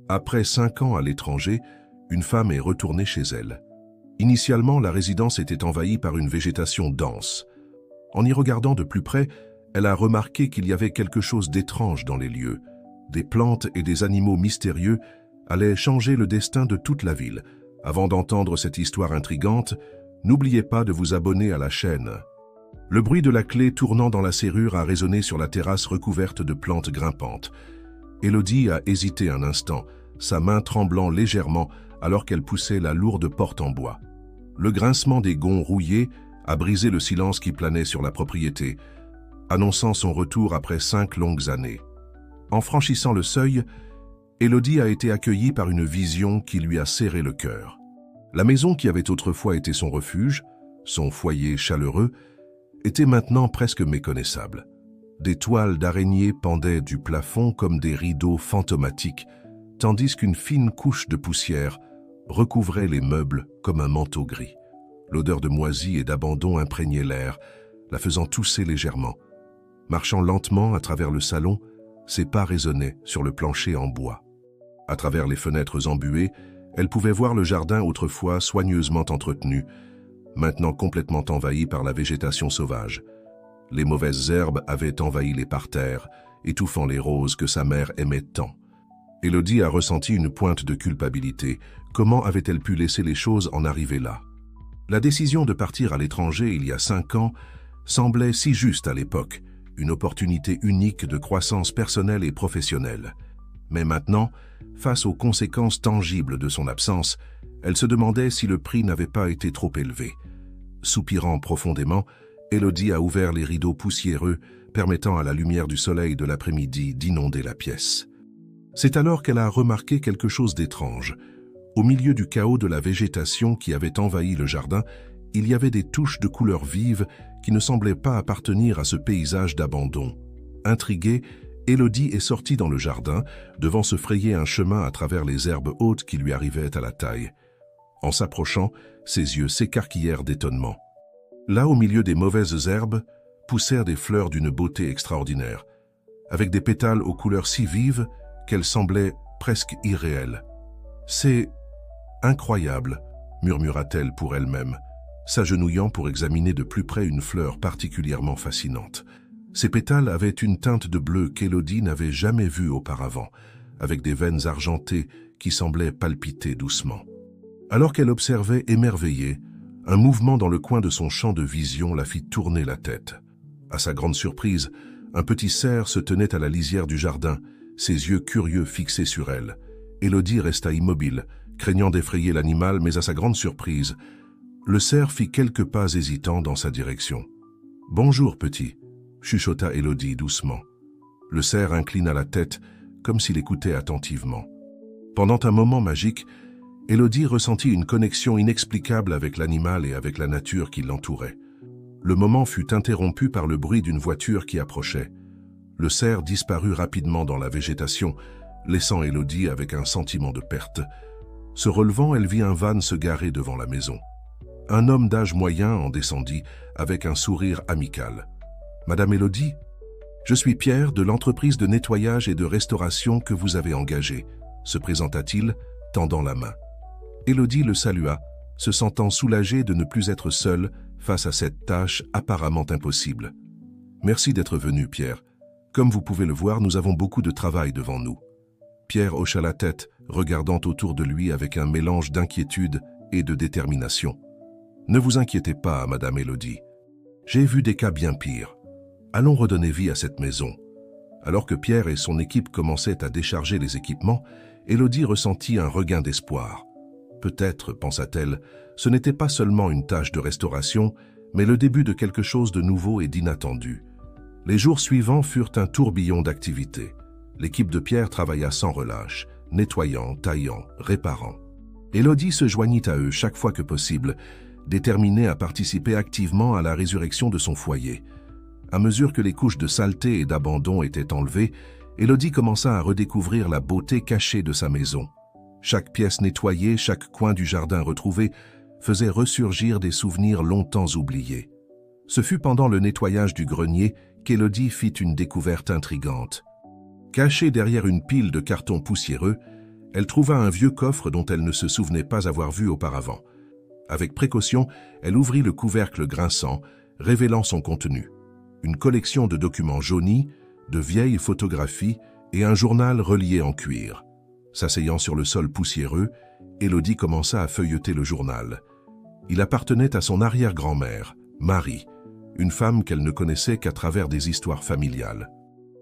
Après 5 ans à l'étranger, une femme est retournée chez elle. Initialement, la résidence était envahie par une végétation dense. En y regardant de plus près, elle a remarqué qu'il y avait quelque chose d'étrange dans les lieux. Des plantes et des animaux mystérieux allaient changer le destin de toute la ville. Avant d'entendre cette histoire intrigante, n'oubliez pas de vous abonner à la chaîne. Le bruit de la clé tournant dans la serrure a résonné sur la terrasse recouverte de plantes grimpantes. Élodie a hésité un instant, sa main tremblant légèrement alors qu'elle poussait la lourde porte en bois. Le grincement des gonds rouillés a brisé le silence qui planait sur la propriété, annonçant son retour après 5 longues années. En franchissant le seuil, Élodie a été accueillie par une vision qui lui a serré le cœur. La maison qui avait autrefois été son refuge, son foyer chaleureux, était maintenant presque méconnaissable. Des toiles d'araignées pendaient du plafond comme des rideaux fantomatiques, tandis qu'une fine couche de poussière recouvrait les meubles comme un manteau gris. L'odeur de moisi et d'abandon imprégnait l'air, la faisant tousser légèrement. Marchant lentement à travers le salon, ses pas résonnaient sur le plancher en bois. À travers les fenêtres embuées, elle pouvait voir le jardin autrefois soigneusement entretenu, maintenant complètement envahi par la végétation sauvage. Les mauvaises herbes avaient envahi les parterres, étouffant les roses que sa mère aimait tant. Élodie a ressenti une pointe de culpabilité. Comment avait-elle pu laisser les choses en arriver là? La décision de partir à l'étranger il y a 5 ans semblait si juste à l'époque, une opportunité unique de croissance personnelle et professionnelle. Mais maintenant, face aux conséquences tangibles de son absence, elle se demandait si le prix n'avait pas été trop élevé. Soupirant profondément, Élodie a ouvert les rideaux poussiéreux, permettant à la lumière du soleil de l'après-midi d'inonder la pièce. C'est alors qu'elle a remarqué quelque chose d'étrange. Au milieu du chaos de la végétation qui avait envahi le jardin, il y avait des touches de couleurs vives qui ne semblaient pas appartenir à ce paysage d'abandon. Intriguée, Élodie est sortie dans le jardin, devant se frayer un chemin à travers les herbes hautes qui lui arrivaient à la taille. En s'approchant, ses yeux s'écarquillèrent d'étonnement. Là, au milieu des mauvaises herbes, poussèrent des fleurs d'une beauté extraordinaire, avec des pétales aux couleurs si vives qu'elles semblaient presque irréelles. « C'est incroyable », murmura-t-elle pour elle-même, s'agenouillant pour examiner de plus près une fleur particulièrement fascinante. Ces pétales avaient une teinte de bleu qu'Élodie n'avait jamais vue auparavant, avec des veines argentées qui semblaient palpiter doucement. Alors qu'elle observait émerveillée, un mouvement dans le coin de son champ de vision la fit tourner la tête. À sa grande surprise, un petit cerf se tenait à la lisière du jardin, ses yeux curieux fixés sur elle. Élodie resta immobile, craignant d'effrayer l'animal, mais à sa grande surprise, le cerf fit quelques pas hésitants dans sa direction. « Bonjour, petit », chuchota Élodie doucement. Le cerf inclina la tête, comme s'il écoutait attentivement. Pendant un moment magique, Élodie ressentit une connexion inexplicable avec l'animal et avec la nature qui l'entourait. Le moment fut interrompu par le bruit d'une voiture qui approchait. Le cerf disparut rapidement dans la végétation, laissant Élodie avec un sentiment de perte. Se relevant, elle vit un van se garer devant la maison. Un homme d'âge moyen en descendit, avec un sourire amical. « Madame Élodie, je suis Pierre de l'entreprise de nettoyage et de restauration que vous avez engagée, » se présenta-t-il, tendant la main. Élodie le salua, se sentant soulagée de ne plus être seule face à cette tâche apparemment impossible. « Merci d'être venu, Pierre. Comme vous pouvez le voir, nous avons beaucoup de travail devant nous. » Pierre hocha la tête, regardant autour de lui avec un mélange d'inquiétude et de détermination. « Ne vous inquiétez pas, Madame Élodie. J'ai vu des cas bien pires. Allons redonner vie à cette maison. » Alors que Pierre et son équipe commençaient à décharger les équipements, Élodie ressentit un regain d'espoir. Peut-être, pensa-t-elle, ce n'était pas seulement une tâche de restauration, mais le début de quelque chose de nouveau et d'inattendu. Les jours suivants furent un tourbillon d'activités. L'équipe de Pierre travailla sans relâche, nettoyant, taillant, réparant. Élodie se joignit à eux chaque fois que possible, déterminée à participer activement à la résurrection de son foyer. À mesure que les couches de saleté et d'abandon étaient enlevées, Élodie commença à redécouvrir la beauté cachée de sa maison. Chaque pièce nettoyée, chaque coin du jardin retrouvé, faisait ressurgir des souvenirs longtemps oubliés. Ce fut pendant le nettoyage du grenier qu'Élodie fit une découverte intrigante. Cachée derrière une pile de cartons poussiéreux, Elle trouva un vieux coffre dont elle ne se souvenait pas avoir vu auparavant. Avec précaution, elle ouvrit le couvercle grinçant, révélant son contenu. Une collection de documents jaunis, de vieilles photographies et un journal relié en cuir. S'asseyant sur le sol poussiéreux, Élodie commença à feuilleter le journal. Il appartenait à son arrière-grand-mère, Marie, une femme qu'elle ne connaissait qu'à travers des histoires familiales.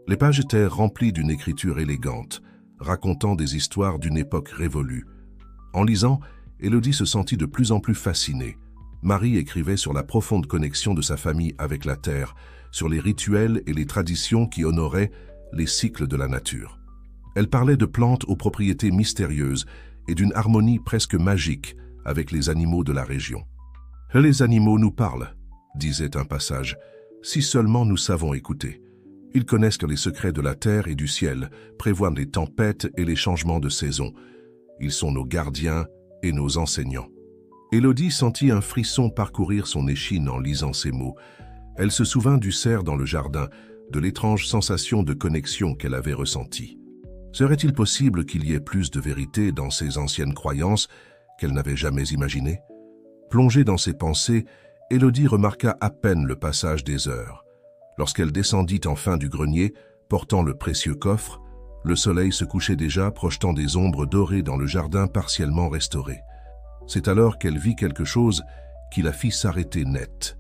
Les pages étaient remplies d'une écriture élégante, racontant des histoires d'une époque révolue. En lisant, Élodie se sentit de plus en plus fascinée. Marie écrivait sur la profonde connexion de sa famille avec la terre, sur les rituels et les traditions qui honoraient les cycles de la nature. Elle parlait de plantes aux propriétés mystérieuses et d'une harmonie presque magique avec les animaux de la région. « Les animaux nous parlent », disait un passage, « si seulement nous savons écouter. Ils connaissent les secrets de la terre et du ciel, prévoient les tempêtes et les changements de saison. Ils sont nos gardiens et nos enseignants. » Élodie sentit un frisson parcourir son échine en lisant ces mots. Elle se souvint du cerf dans le jardin, de l'étrange sensation de connexion qu'elle avait ressentie. Serait-il possible qu'il y ait plus de vérité dans ces anciennes croyances qu'elle n'avait jamais imaginées? Plongée dans ses pensées, Élodie remarqua à peine le passage des heures. Lorsqu'elle descendit enfin du grenier, portant le précieux coffre, le soleil se couchait déjà, projetant des ombres dorées dans le jardin partiellement restauré. C'est alors qu'elle vit quelque chose qui la fit s'arrêter net.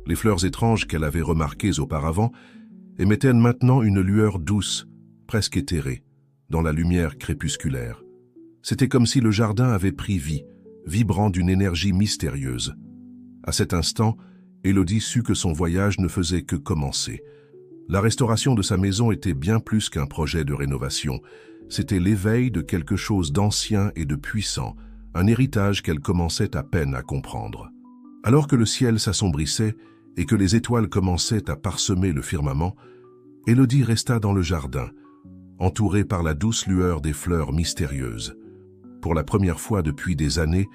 Les fleurs étranges qu'elle avait remarquées auparavant émettaient maintenant une lueur douce, presque éthérée, dans la lumière crépusculaire. C'était comme si le jardin avait pris vie, vibrant d'une énergie mystérieuse. À cet instant, Élodie sut que son voyage ne faisait que commencer. La restauration de sa maison était bien plus qu'un projet de rénovation. C'était l'éveil de quelque chose d'ancien et de puissant, un héritage qu'elle commençait à peine à comprendre. Alors que le ciel s'assombrissait et que les étoiles commençaient à parsemer le firmament, Élodie resta dans le jardin, entourée par la douce lueur des fleurs mystérieuses. Pour la première fois depuis des années,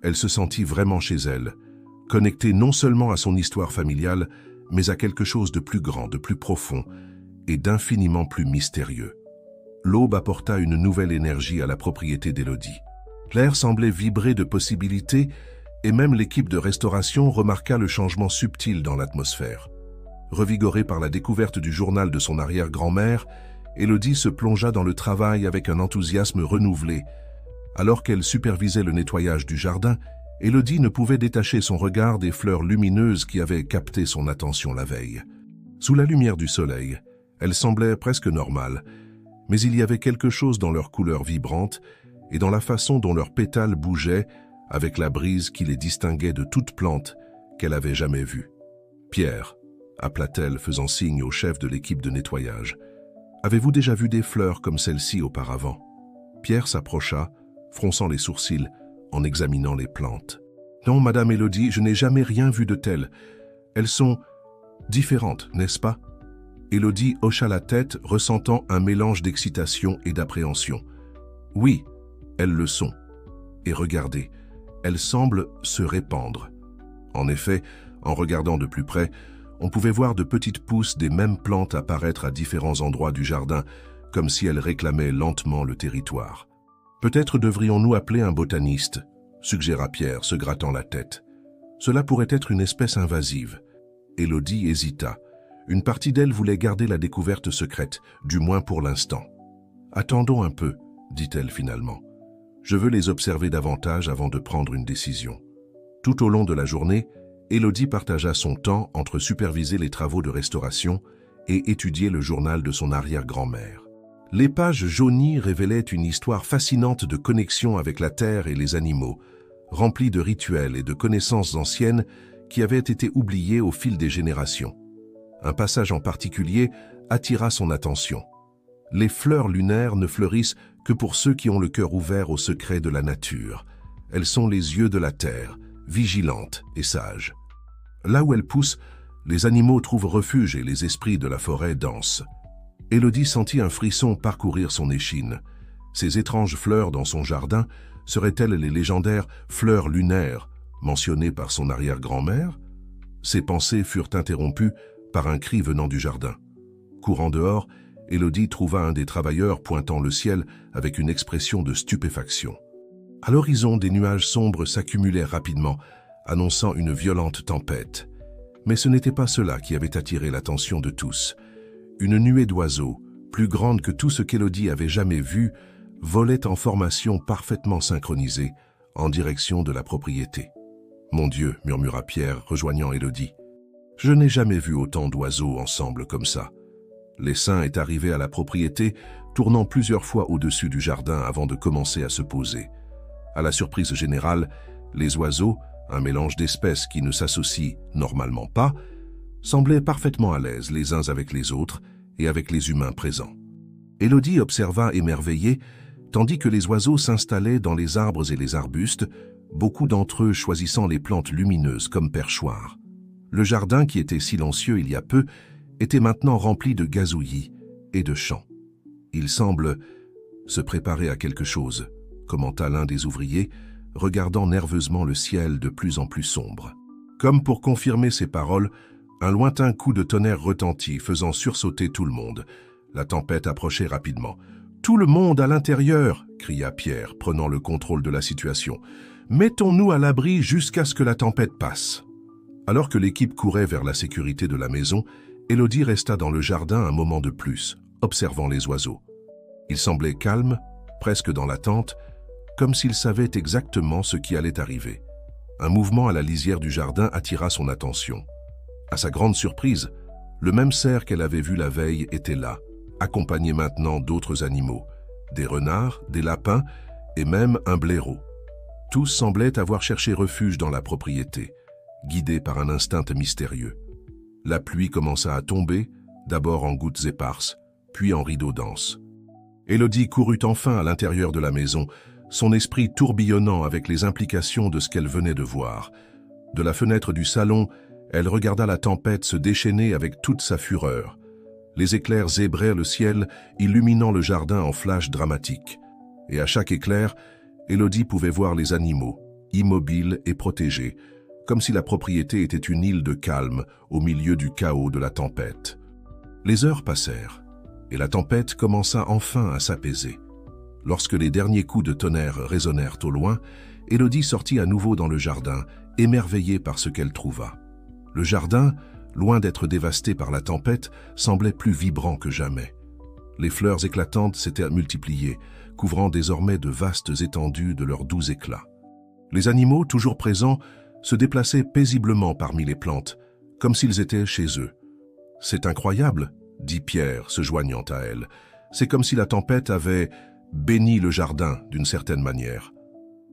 elle se sentit vraiment chez elle, connectée non seulement à son histoire familiale, mais à quelque chose de plus grand, de plus profond et d'infiniment plus mystérieux. L'aube apporta une nouvelle énergie à la propriété d'Élodie. L'air semblait vibrer de possibilités et même l'équipe de restauration remarqua le changement subtil dans l'atmosphère. Revigorée par la découverte du journal de son arrière-grand-mère, Élodie se plongea dans le travail avec un enthousiasme renouvelé. Alors qu'elle supervisait le nettoyage du jardin, Élodie ne pouvait détacher son regard des fleurs lumineuses qui avaient capté son attention la veille. Sous la lumière du soleil, elles semblaient presque normales, mais il y avait quelque chose dans leur couleur vibrante et dans la façon dont leurs pétales bougeaient avec la brise qui les distinguait de toute plante qu'elle avait jamais vue. « Pierre », appela-t-elle faisant signe au chef de l'équipe de nettoyage, « avez-vous déjà vu des fleurs comme celle-ci auparavant ?» Pierre s'approcha, fronçant les sourcils, en examinant les plantes. « Non, Madame Élodie, je n'ai jamais rien vu de tel. Elles sont différentes, n'est-ce pas ?» Élodie hocha la tête, ressentant un mélange d'excitation et d'appréhension. « Oui, elles le sont. Et regardez, elles semblent se répandre. » En effet, en regardant de plus près, on pouvait voir de petites pousses des mêmes plantes apparaître à différents endroits du jardin, comme si elles réclamaient lentement le territoire. « Peut-être devrions-nous appeler un botaniste », suggéra Pierre, se grattant la tête. « Cela pourrait être une espèce invasive. » Élodie hésita. Une partie d'elle voulait garder la découverte secrète, du moins pour l'instant. « Attendons un peu, » dit-elle finalement. « Je veux les observer davantage avant de prendre une décision. » Tout au long de la journée, Élodie partagea son temps entre superviser les travaux de restauration et étudier le journal de son arrière-grand-mère. Les pages jaunies révélaient une histoire fascinante de connexion avec la terre et les animaux, remplie de rituels et de connaissances anciennes qui avaient été oubliées au fil des générations. Un passage en particulier attira son attention. Les fleurs lunaires ne fleurissent que pour ceux qui ont le cœur ouvert aux secrets de la nature. Elles sont les yeux de la terre, vigilantes et sages. Là où elles poussent, les animaux trouvent refuge et les esprits de la forêt dansent. Élodie sentit un frisson parcourir son échine. Ces étranges fleurs dans son jardin seraient-elles les légendaires fleurs lunaires mentionnées par son arrière-grand-mère? Ses pensées furent interrompues par un cri venant du jardin. Courant dehors, Élodie trouva un des travailleurs pointant le ciel avec une expression de stupéfaction. À l'horizon, des nuages sombres s'accumulaient rapidement, annonçant une violente tempête. Mais ce n'était pas cela qui avait attiré l'attention de tous. Une nuée d'oiseaux, plus grande que tout ce qu'Élodie avait jamais vu, volait en formation parfaitement synchronisée, en direction de la propriété. « Mon Dieu !» murmura Pierre, rejoignant Élodie. « Je n'ai jamais vu autant d'oiseaux ensemble comme ça. » L'essaim est arrivé à la propriété, tournant plusieurs fois au-dessus du jardin avant de commencer à se poser. À la surprise générale, les oiseaux, un mélange d'espèces qui ne s'associent normalement pas, semblaient parfaitement à l'aise les uns avec les autres et avec les humains présents. Élodie observa émerveillée, tandis que les oiseaux s'installaient dans les arbres et les arbustes, beaucoup d'entre eux choisissant les plantes lumineuses comme perchoirs. Le jardin, qui était silencieux il y a peu, était maintenant rempli de gazouillis et de chants. « Il semble se préparer à quelque chose », commenta l'un des ouvriers, regardant nerveusement le ciel de plus en plus sombre. Comme pour confirmer ses paroles, un lointain coup de tonnerre retentit, faisant sursauter tout le monde. La tempête approchait rapidement. « Tout le monde à l'intérieur !» cria Pierre, prenant le contrôle de la situation. « Mettons-nous à l'abri jusqu'à ce que la tempête passe. » Alors que l'équipe courait vers la sécurité de la maison, Élodie resta dans le jardin un moment de plus, observant les oiseaux. Ils semblaient calmes, presque dans l'attente, comme s'ils savaient exactement ce qui allait arriver. Un mouvement à la lisière du jardin attira son attention. À sa grande surprise, le même cerf qu'elle avait vu la veille était là, accompagné maintenant d'autres animaux, des renards, des lapins et même un blaireau. Tous semblaient avoir cherché refuge dans la propriété, guidés par un instinct mystérieux. La pluie commença à tomber, d'abord en gouttes éparses, puis en rideaux denses. Élodie courut enfin à l'intérieur de la maison, son esprit tourbillonnant avec les implications de ce qu'elle venait de voir. De la fenêtre du salon, elle regarda la tempête se déchaîner avec toute sa fureur. Les éclairs zébrèrent le ciel, illuminant le jardin en flashs dramatiques. Et à chaque éclair, Élodie pouvait voir les animaux, immobiles et protégés, comme si la propriété était une île de calme au milieu du chaos de la tempête. Les heures passèrent, et la tempête commença enfin à s'apaiser. Lorsque les derniers coups de tonnerre résonnèrent au loin, Élodie sortit à nouveau dans le jardin, émerveillée par ce qu'elle trouva. Le jardin, loin d'être dévasté par la tempête, semblait plus vibrant que jamais. Les fleurs éclatantes s'étaient multipliées, couvrant désormais de vastes étendues de leurs doux éclats. Les animaux, toujours présents, se déplaçaient paisiblement parmi les plantes, comme s'ils étaient chez eux. « C'est incroyable », dit Pierre, se joignant à elle. « C'est comme si la tempête avait béni le jardin d'une certaine manière. »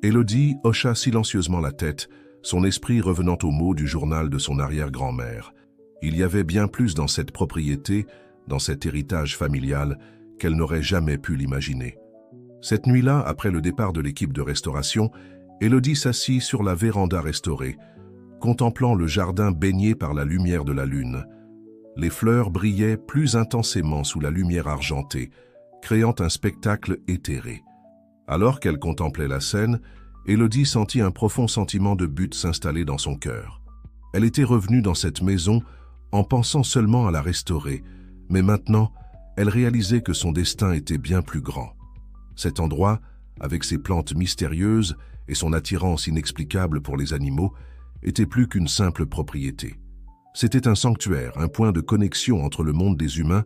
Élodie hocha silencieusement la tête, son esprit revenant aux mots du journal de son arrière-grand-mère. Il y avait bien plus dans cette propriété, dans cet héritage familial, qu'elle n'aurait jamais pu l'imaginer. Cette nuit-là, après le départ de l'équipe de restauration, Élodie s'assit sur la véranda restaurée, contemplant le jardin baigné par la lumière de la lune. Les fleurs brillaient plus intensément sous la lumière argentée, créant un spectacle éthéré. Alors qu'elle contemplait la scène, Élodie sentit un profond sentiment de but s'installer dans son cœur. Elle était revenue dans cette maison en pensant seulement à la restaurer, mais maintenant, elle réalisait que son destin était bien plus grand. Cet endroit, avec ses plantes mystérieuses et son attirance inexplicable pour les animaux, était plus qu'une simple propriété. C'était un sanctuaire, un point de connexion entre le monde des humains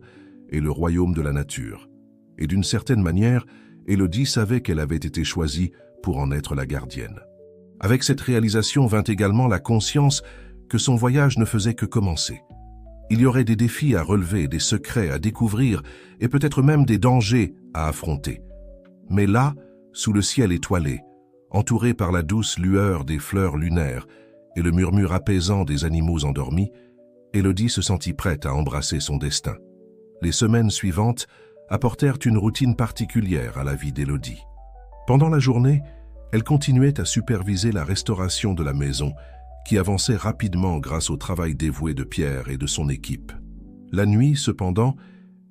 et le royaume de la nature. Et d'une certaine manière, Élodie savait qu'elle avait été choisie pour en être la gardienne. Avec cette réalisation vint également la conscience que son voyage ne faisait que commencer. Il y aurait des défis à relever, des secrets à découvrir et peut-être même des dangers à affronter. Mais là, sous le ciel étoilé, entouré par la douce lueur des fleurs lunaires et le murmure apaisant des animaux endormis, Élodie se sentit prête à embrasser son destin. Les semaines suivantes apportèrent une routine particulière à la vie d'Élodie. Pendant la journée, elle continuait à superviser la restauration de la maison, qui avançait rapidement grâce au travail dévoué de Pierre et de son équipe. La nuit, cependant,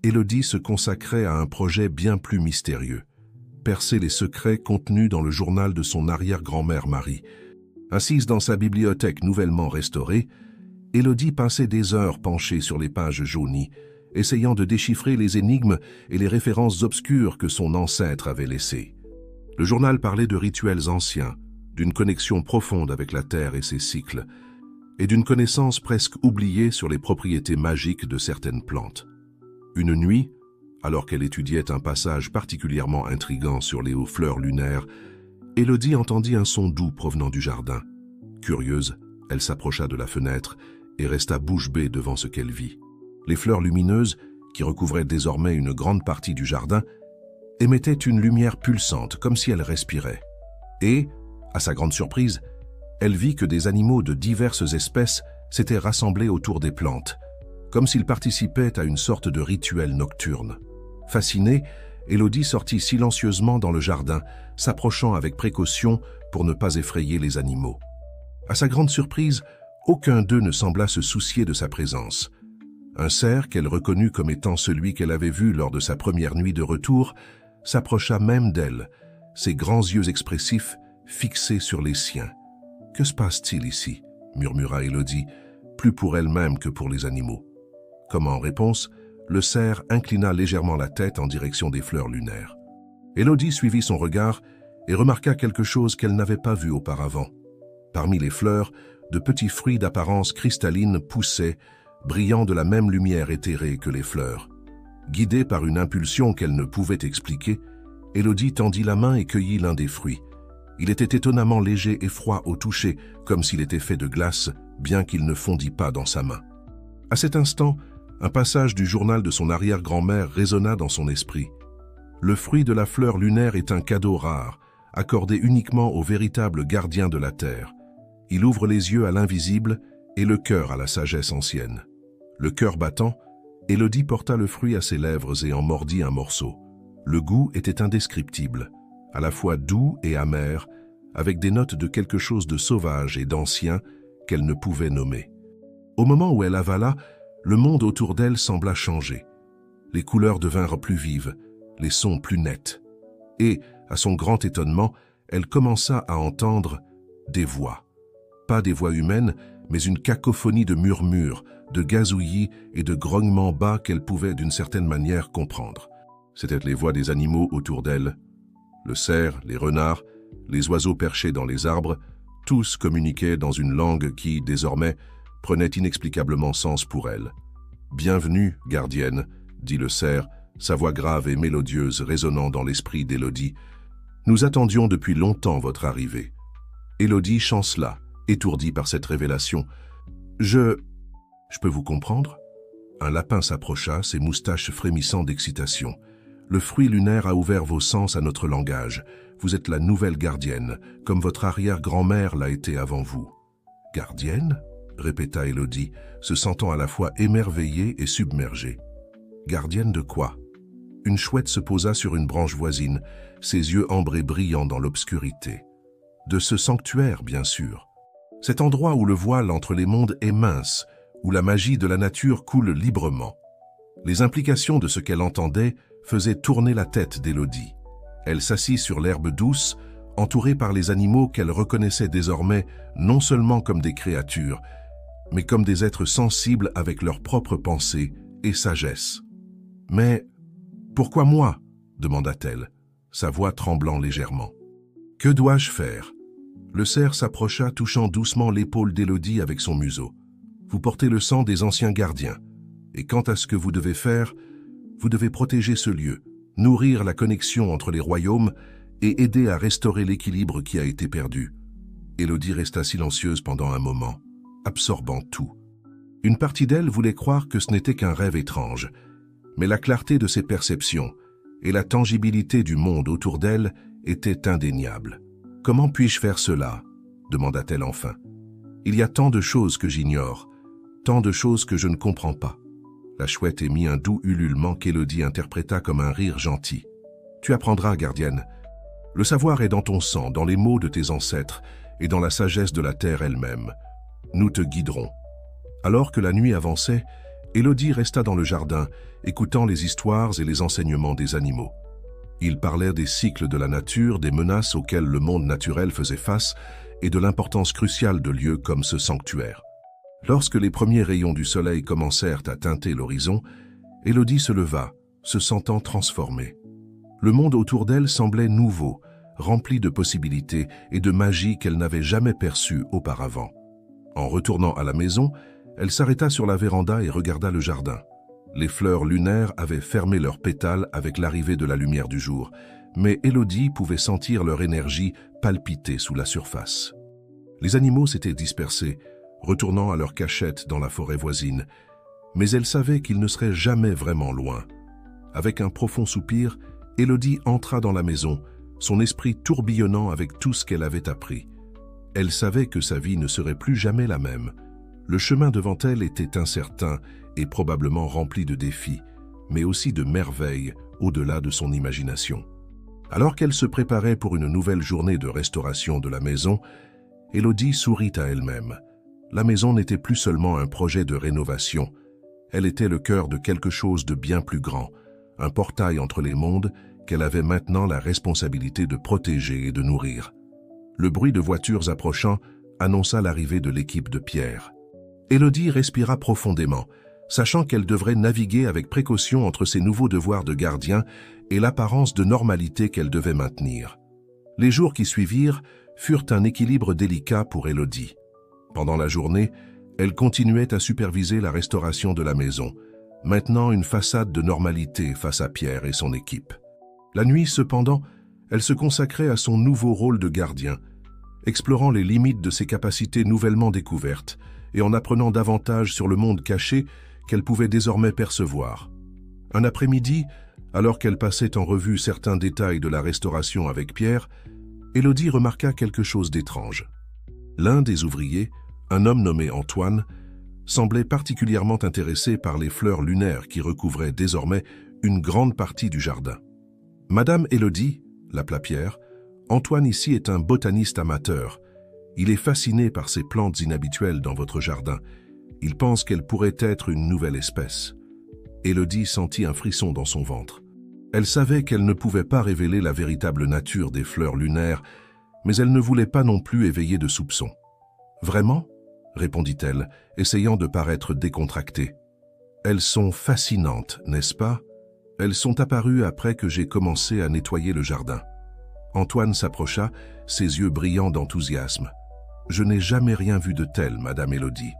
Élodie se consacrait à un projet bien plus mystérieux, percer les secrets contenus dans le journal de son arrière-grand-mère Marie. Assise dans sa bibliothèque nouvellement restaurée, Élodie passait des heures penchée sur les pages jaunies, essayant de déchiffrer les énigmes et les références obscures que son ancêtre avait laissées. Le journal parlait de rituels anciens, d'une connexion profonde avec la Terre et ses cycles, et d'une connaissance presque oubliée sur les propriétés magiques de certaines plantes. Une nuit, alors qu'elle étudiait un passage particulièrement intrigant sur les fleurs lunaires, Élodie entendit un son doux provenant du jardin. Curieuse, elle s'approcha de la fenêtre et resta bouche bée devant ce qu'elle vit. Les fleurs lumineuses, qui recouvraient désormais une grande partie du jardin, émettaient une lumière pulsante, comme si elles respiraient. Et, à sa grande surprise, elle vit que des animaux de diverses espèces s'étaient rassemblés autour des plantes, comme s'ils participaient à une sorte de rituel nocturne. Fascinée, Élodie sortit silencieusement dans le jardin, s'approchant avec précaution pour ne pas effrayer les animaux. À sa grande surprise, aucun d'eux ne sembla se soucier de sa présence. Un cerf, qu'elle reconnut comme étant celui qu'elle avait vu lors de sa première nuit de retour, s'approcha même d'elle, ses grands yeux expressifs fixés sur les siens. « Que se passe-t-il ici » murmura Élodie, plus pour elle-même que pour les animaux. Comme en réponse, le cerf inclina légèrement la tête en direction des fleurs lunaires. Élodie suivit son regard et remarqua quelque chose qu'elle n'avait pas vu auparavant. Parmi les fleurs, de petits fruits d'apparence cristalline poussaient, brillant de la même lumière éthérée que les fleurs. Guidée par une impulsion qu'elle ne pouvait expliquer, Élodie tendit la main et cueillit l'un des fruits. Il était étonnamment léger et froid au toucher, comme s'il était fait de glace, bien qu'il ne fondît pas dans sa main. À cet instant, un passage du journal de son arrière-grand-mère résonna dans son esprit. Le fruit de la fleur lunaire est un cadeau rare, accordé uniquement aux véritables gardiens de la terre. Il ouvre les yeux à l'invisible et le cœur à la sagesse ancienne. Le cœur battant, Élodie porta le fruit à ses lèvres et en mordit un morceau. Le goût était indescriptible, à la fois doux et amer, avec des notes de quelque chose de sauvage et d'ancien qu'elle ne pouvait nommer. Au moment où elle avala, le monde autour d'elle sembla changer. Les couleurs devinrent plus vives, les sons plus nets. Et, à son grand étonnement, elle commença à entendre des voix. Pas des voix humaines, mais une cacophonie de murmures, de gazouillis et de grognements bas qu'elle pouvait d'une certaine manière comprendre. C'étaient les voix des animaux autour d'elle. Le cerf, les renards, les oiseaux perchés dans les arbres, tous communiquaient dans une langue qui, désormais, prenait inexplicablement sens pour elle. « Bienvenue, gardienne », dit le cerf, sa voix grave et mélodieuse résonnant dans l'esprit d'Élodie. « Nous attendions depuis longtemps votre arrivée. » Élodie chancela, étourdie par cette révélation. « Je peux vous comprendre ?» Un lapin s'approcha, ses moustaches frémissant d'excitation. « Le fruit lunaire a ouvert vos sens à notre langage. Vous êtes la nouvelle gardienne, comme votre arrière-grand-mère l'a été avant vous. »« Gardienne ?» répéta Élodie, se sentant à la fois émerveillée et submergée. « Gardienne de quoi ?» Une chouette se posa sur une branche voisine, ses yeux ambrés brillants dans l'obscurité. « De ce sanctuaire, bien sûr. Cet endroit où le voile entre les mondes est mince, où la magie de la nature coule librement. » Les implications de ce qu'elle entendait faisaient tourner la tête d'Élodie. Elle s'assit sur l'herbe douce, entourée par les animaux qu'elle reconnaissait désormais non seulement comme des créatures, mais comme des êtres sensibles avec leurs propres pensées et sagesse. « Mais pourquoi moi ?» demanda-t-elle, sa voix tremblant légèrement. « Que dois-je faire ?» Le cerf s'approcha, touchant doucement l'épaule d'Élodie avec son museau. « Vous portez le sang des anciens gardiens. Et quant à ce que vous devez faire, vous devez protéger ce lieu, nourrir la connexion entre les royaumes et aider à restaurer l'équilibre qui a été perdu. » Élodie resta silencieuse pendant un moment, absorbant tout. Une partie d'elle voulait croire que ce n'était qu'un rêve étrange, mais la clarté de ses perceptions et la tangibilité du monde autour d'elle étaient indéniables. « Comment puis-je faire cela ?» demanda-t-elle enfin. « Il y a tant de choses que j'ignore, tant de choses que je ne comprends pas. » La chouette émit un doux ululement qu'Élodie interpréta comme un rire gentil. « Tu apprendras, gardienne. Le savoir est dans ton sang, dans les mots de tes ancêtres et dans la sagesse de la terre elle-même. Nous te guiderons. » Alors que la nuit avançait, Élodie resta dans le jardin, écoutant les histoires et les enseignements des animaux. Ils parlaient des cycles de la nature, des menaces auxquelles le monde naturel faisait face et de l'importance cruciale de lieux comme ce sanctuaire. Lorsque les premiers rayons du soleil commencèrent à teinter l'horizon, Élodie se leva, se sentant transformée. Le monde autour d'elle semblait nouveau, rempli de possibilités et de magie qu'elle n'avait jamais perçue auparavant. En retournant à la maison, elle s'arrêta sur la véranda et regarda le jardin. Les fleurs lunaires avaient fermé leurs pétales avec l'arrivée de la lumière du jour, mais Élodie pouvait sentir leur énergie palpiter sous la surface. Les animaux s'étaient dispersés, retournant à leur cachette dans la forêt voisine, mais elle savait qu'ils ne seraient jamais vraiment loin. Avec un profond soupir, Élodie entra dans la maison, son esprit tourbillonnant avec tout ce qu'elle avait appris. Elle savait que sa vie ne serait plus jamais la même. Le chemin devant elle était incertain et probablement rempli de défis, mais aussi de merveilles au-delà de son imagination. Alors qu'elle se préparait pour une nouvelle journée de restauration de la maison, Élodie sourit à elle-même. La maison n'était plus seulement un projet de rénovation, elle était le cœur de quelque chose de bien plus grand, un portail entre les mondes qu'elle avait maintenant la responsabilité de protéger et de nourrir. Le bruit de voitures approchant annonça l'arrivée de l'équipe de Pierre. Élodie respira profondément, sachant qu'elle devrait naviguer avec précaution entre ses nouveaux devoirs de gardien et l'apparence de normalité qu'elle devait maintenir. Les jours qui suivirent furent un équilibre délicat pour Élodie. Pendant la journée, elle continuait à superviser la restauration de la maison, maintenant une façade de normalité face à Pierre et son équipe. La nuit, cependant, elle se consacrait à son nouveau rôle de gardien, explorant les limites de ses capacités nouvellement découvertes et en apprenant davantage sur le monde caché qu'elle pouvait désormais percevoir. Un après-midi, alors qu'elle passait en revue certains détails de la restauration avec Pierre, Élodie remarqua quelque chose d'étrange. L'un des ouvriers, un homme nommé Antoine, semblait particulièrement intéressé par les fleurs lunaires qui recouvraient désormais une grande partie du jardin. « Madame Élodie », l'appela Pierre, « Antoine ici est un botaniste amateur. Il est fasciné par ces plantes inhabituelles dans votre jardin. Il pense qu'elles pourraient être une nouvelle espèce. » Élodie sentit un frisson dans son ventre. Elle savait qu'elle ne pouvait pas révéler la véritable nature des fleurs lunaires, mais elle ne voulait pas non plus éveiller de soupçons. « Vraiment ?» répondit-elle, essayant de paraître décontractée. « Elles sont fascinantes, n'est-ce pas? Elles sont apparues après que j'ai commencé à nettoyer le jardin. » Antoine s'approcha, ses yeux brillants d'enthousiasme. « Je n'ai jamais rien vu de tel, Madame Élodie.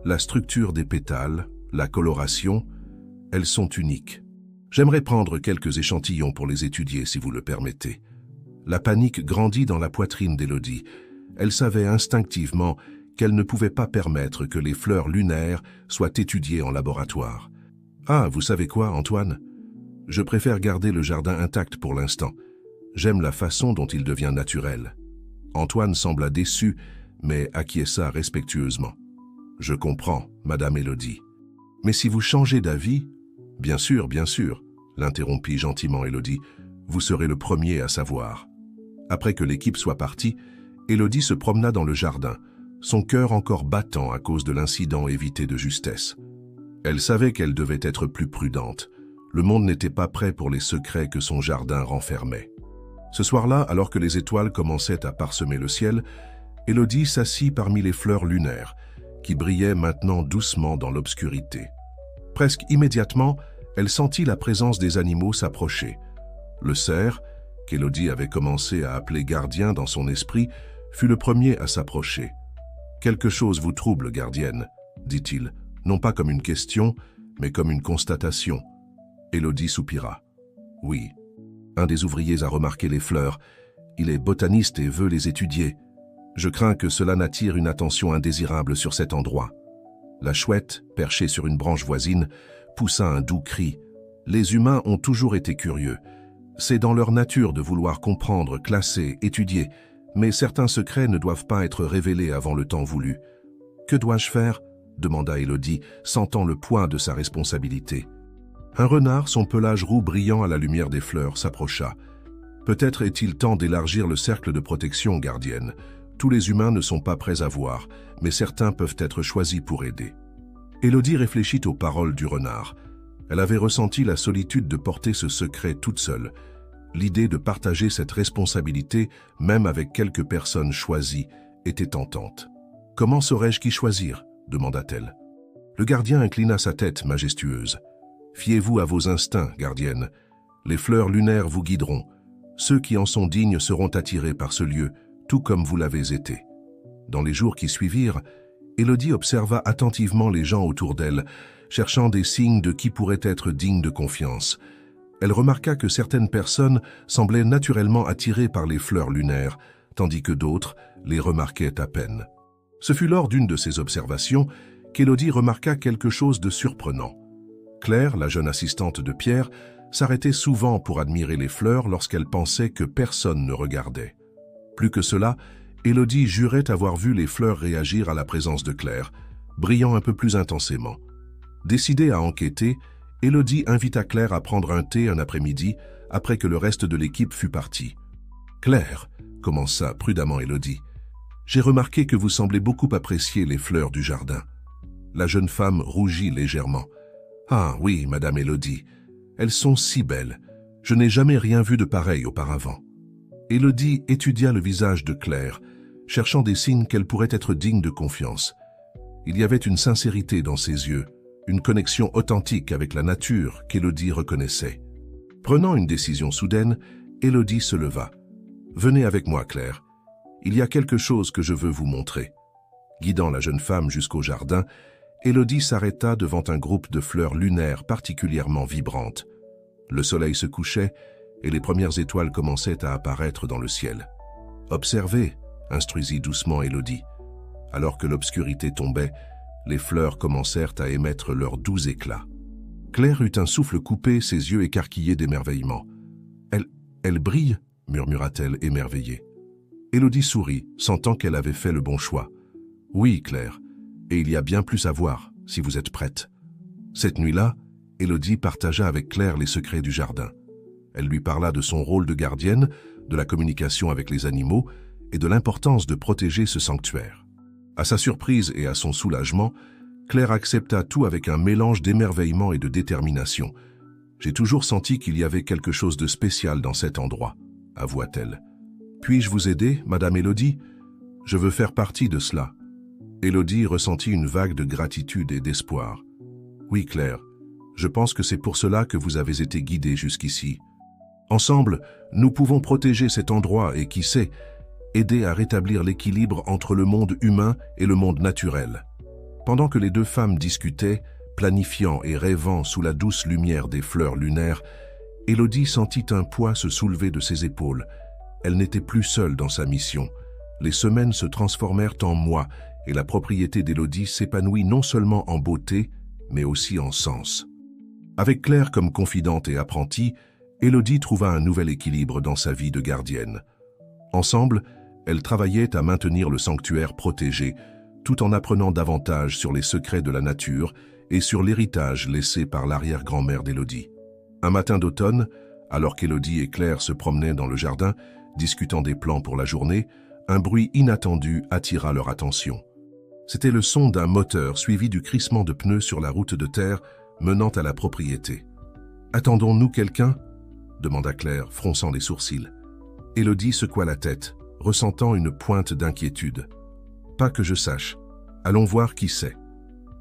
La structure des pétales, la coloration, elles sont uniques. J'aimerais prendre quelques échantillons pour les étudier, si vous le permettez. » La panique grandit dans la poitrine d'Élodie. Elle savait instinctivement qu'elle ne pouvait pas permettre que les fleurs lunaires soient étudiées en laboratoire. « Ah, vous savez quoi, Antoine? Je préfère garder le jardin intact pour l'instant. J'aime la façon dont il devient naturel. » Antoine sembla déçu, mais acquiesça respectueusement. « Je comprends, Madame Élodie. Mais si vous changez d'avis... » « Bien sûr, l'interrompit gentiment Élodie. « Vous serez le premier à savoir. » Après que l'équipe soit partie, Élodie se promena dans le jardin, son cœur encore battant à cause de l'incident évité de justesse. Elle savait qu'elle devait être plus prudente. Le monde n'était pas prêt pour les secrets que son jardin renfermait. Ce soir-là, alors que les étoiles commençaient à parsemer le ciel, Élodie s'assit parmi les fleurs lunaires, qui brillaient maintenant doucement dans l'obscurité. Presque immédiatement, elle sentit la présence des animaux s'approcher. Le cerf, qu'Élodie avait commencé à appeler gardien dans son esprit, fut le premier à s'approcher. « Quelque chose vous trouble, gardienne, » dit-il, non pas comme une question, mais comme une constatation. Élodie soupira. « Oui. Un des ouvriers a remarqué les fleurs. Il est botaniste et veut les étudier. Je crains que cela n'attire une attention indésirable sur cet endroit. » La chouette, perchée sur une branche voisine, poussa un doux cri. Les humains ont toujours été curieux. C'est dans leur nature de vouloir comprendre, classer, étudier, mais certains secrets ne doivent pas être révélés avant le temps voulu. « Que dois-je faire ?» demanda Élodie, sentant le poids de sa responsabilité. Un renard, son pelage roux brillant à la lumière des fleurs, s'approcha. « Peut-être est-il temps d'élargir le cercle de protection, gardienne. Tous les humains ne sont pas prêts à voir, mais certains peuvent être choisis pour aider. » Élodie réfléchit aux paroles du renard. Elle avait ressenti la solitude de porter ce secret toute seule. L'idée de partager cette responsabilité, même avec quelques personnes choisies, était tentante. « Comment saurais-je qui choisir ?» demanda-t-elle. Le gardien inclina sa tête majestueuse. « Fiez-vous à vos instincts, gardienne. Les fleurs lunaires vous guideront. Ceux qui en sont dignes seront attirés par ce lieu, tout comme vous l'avez été. » Dans les jours qui suivirent, Élodie observa attentivement les gens autour d'elle, cherchant des signes de qui pourrait être digne de confiance. Elle remarqua que certaines personnes semblaient naturellement attirées par les fleurs lunaires, tandis que d'autres les remarquaient à peine. Ce fut lors d'une de ces observations qu'Élodie remarqua quelque chose de surprenant. Claire, la jeune assistante de Pierre, s'arrêtait souvent pour admirer les fleurs lorsqu'elle pensait que personne ne regardait. Plus que cela, Élodie jurait avoir vu les fleurs réagir à la présence de Claire, brillant un peu plus intensément. Décidée à enquêter, Élodie invita Claire à prendre un thé un après-midi après que le reste de l'équipe fut parti. « Claire, » commença prudemment Élodie, « j'ai remarqué que vous semblez beaucoup apprécier les fleurs du jardin. » La jeune femme rougit légèrement. « Ah oui, Madame Élodie, elles sont si belles. Je n'ai jamais rien vu de pareil auparavant. » Élodie étudia le visage de Claire, cherchant des signes qu'elle pourrait être digne de confiance. Il y avait une sincérité dans ses yeux, une connexion authentique avec la nature qu'Élodie reconnaissait. Prenant une décision soudaine, Élodie se leva. « Venez avec moi, Claire. Il y a quelque chose que je veux vous montrer. » Guidant la jeune femme jusqu'au jardin, Élodie s'arrêta devant un groupe de fleurs lunaires particulièrement vibrantes. Le soleil se couchait et les premières étoiles commençaient à apparaître dans le ciel. « Observez », instruisit doucement Élodie. Alors que l'obscurité tombait, les fleurs commencèrent à émettre leurs doux éclats. Claire eut un souffle coupé, ses yeux écarquillés d'émerveillement. « Elle brille » murmura-t-elle émerveillée. Élodie sourit, sentant qu'elle avait fait le bon choix. « Oui, Claire, et il y a bien plus à voir, si vous êtes prête. » Cette nuit-là, Élodie partagea avec Claire les secrets du jardin. Elle lui parla de son rôle de gardienne, de la communication avec les animaux et de l'importance de protéger ce sanctuaire. À sa surprise et à son soulagement, Claire accepta tout avec un mélange d'émerveillement et de détermination. « J'ai toujours senti qu'il y avait quelque chose de spécial dans cet endroit, » avoua-t-elle. « Puis-je vous aider, Madame Élodie? Je veux faire partie de cela. » Élodie ressentit une vague de gratitude et d'espoir. « Oui, Claire, je pense que c'est pour cela que vous avez été guidée jusqu'ici. Ensemble, nous pouvons protéger cet endroit et, qui sait, aider à rétablir l'équilibre entre le monde humain et le monde naturel. » Pendant que les deux femmes discutaient, planifiant et rêvant sous la douce lumière des fleurs lunaires, Élodie sentit un poids se soulever de ses épaules. Elle n'était plus seule dans sa mission. Les semaines se transformèrent en mois et la propriété d'Élodie s'épanouit non seulement en beauté, mais aussi en sens. Avec Claire comme confidente et apprentie, Élodie trouva un nouvel équilibre dans sa vie de gardienne. Ensemble, elles travaillaient à maintenir le sanctuaire protégé, tout en apprenant davantage sur les secrets de la nature et sur l'héritage laissé par l'arrière-grand-mère d'Élodie. Un matin d'automne, alors qu'Élodie et Claire se promenaient dans le jardin, discutant des plans pour la journée, un bruit inattendu attira leur attention. C'était le son d'un moteur suivi du crissement de pneus sur la route de terre menant à la propriété. « Attendons-nous quelqu'un » demanda Claire, fronçant les sourcils. Élodie secoua la tête, ressentant une pointe d'inquiétude. « Pas que je sache. Allons voir qui c'est. »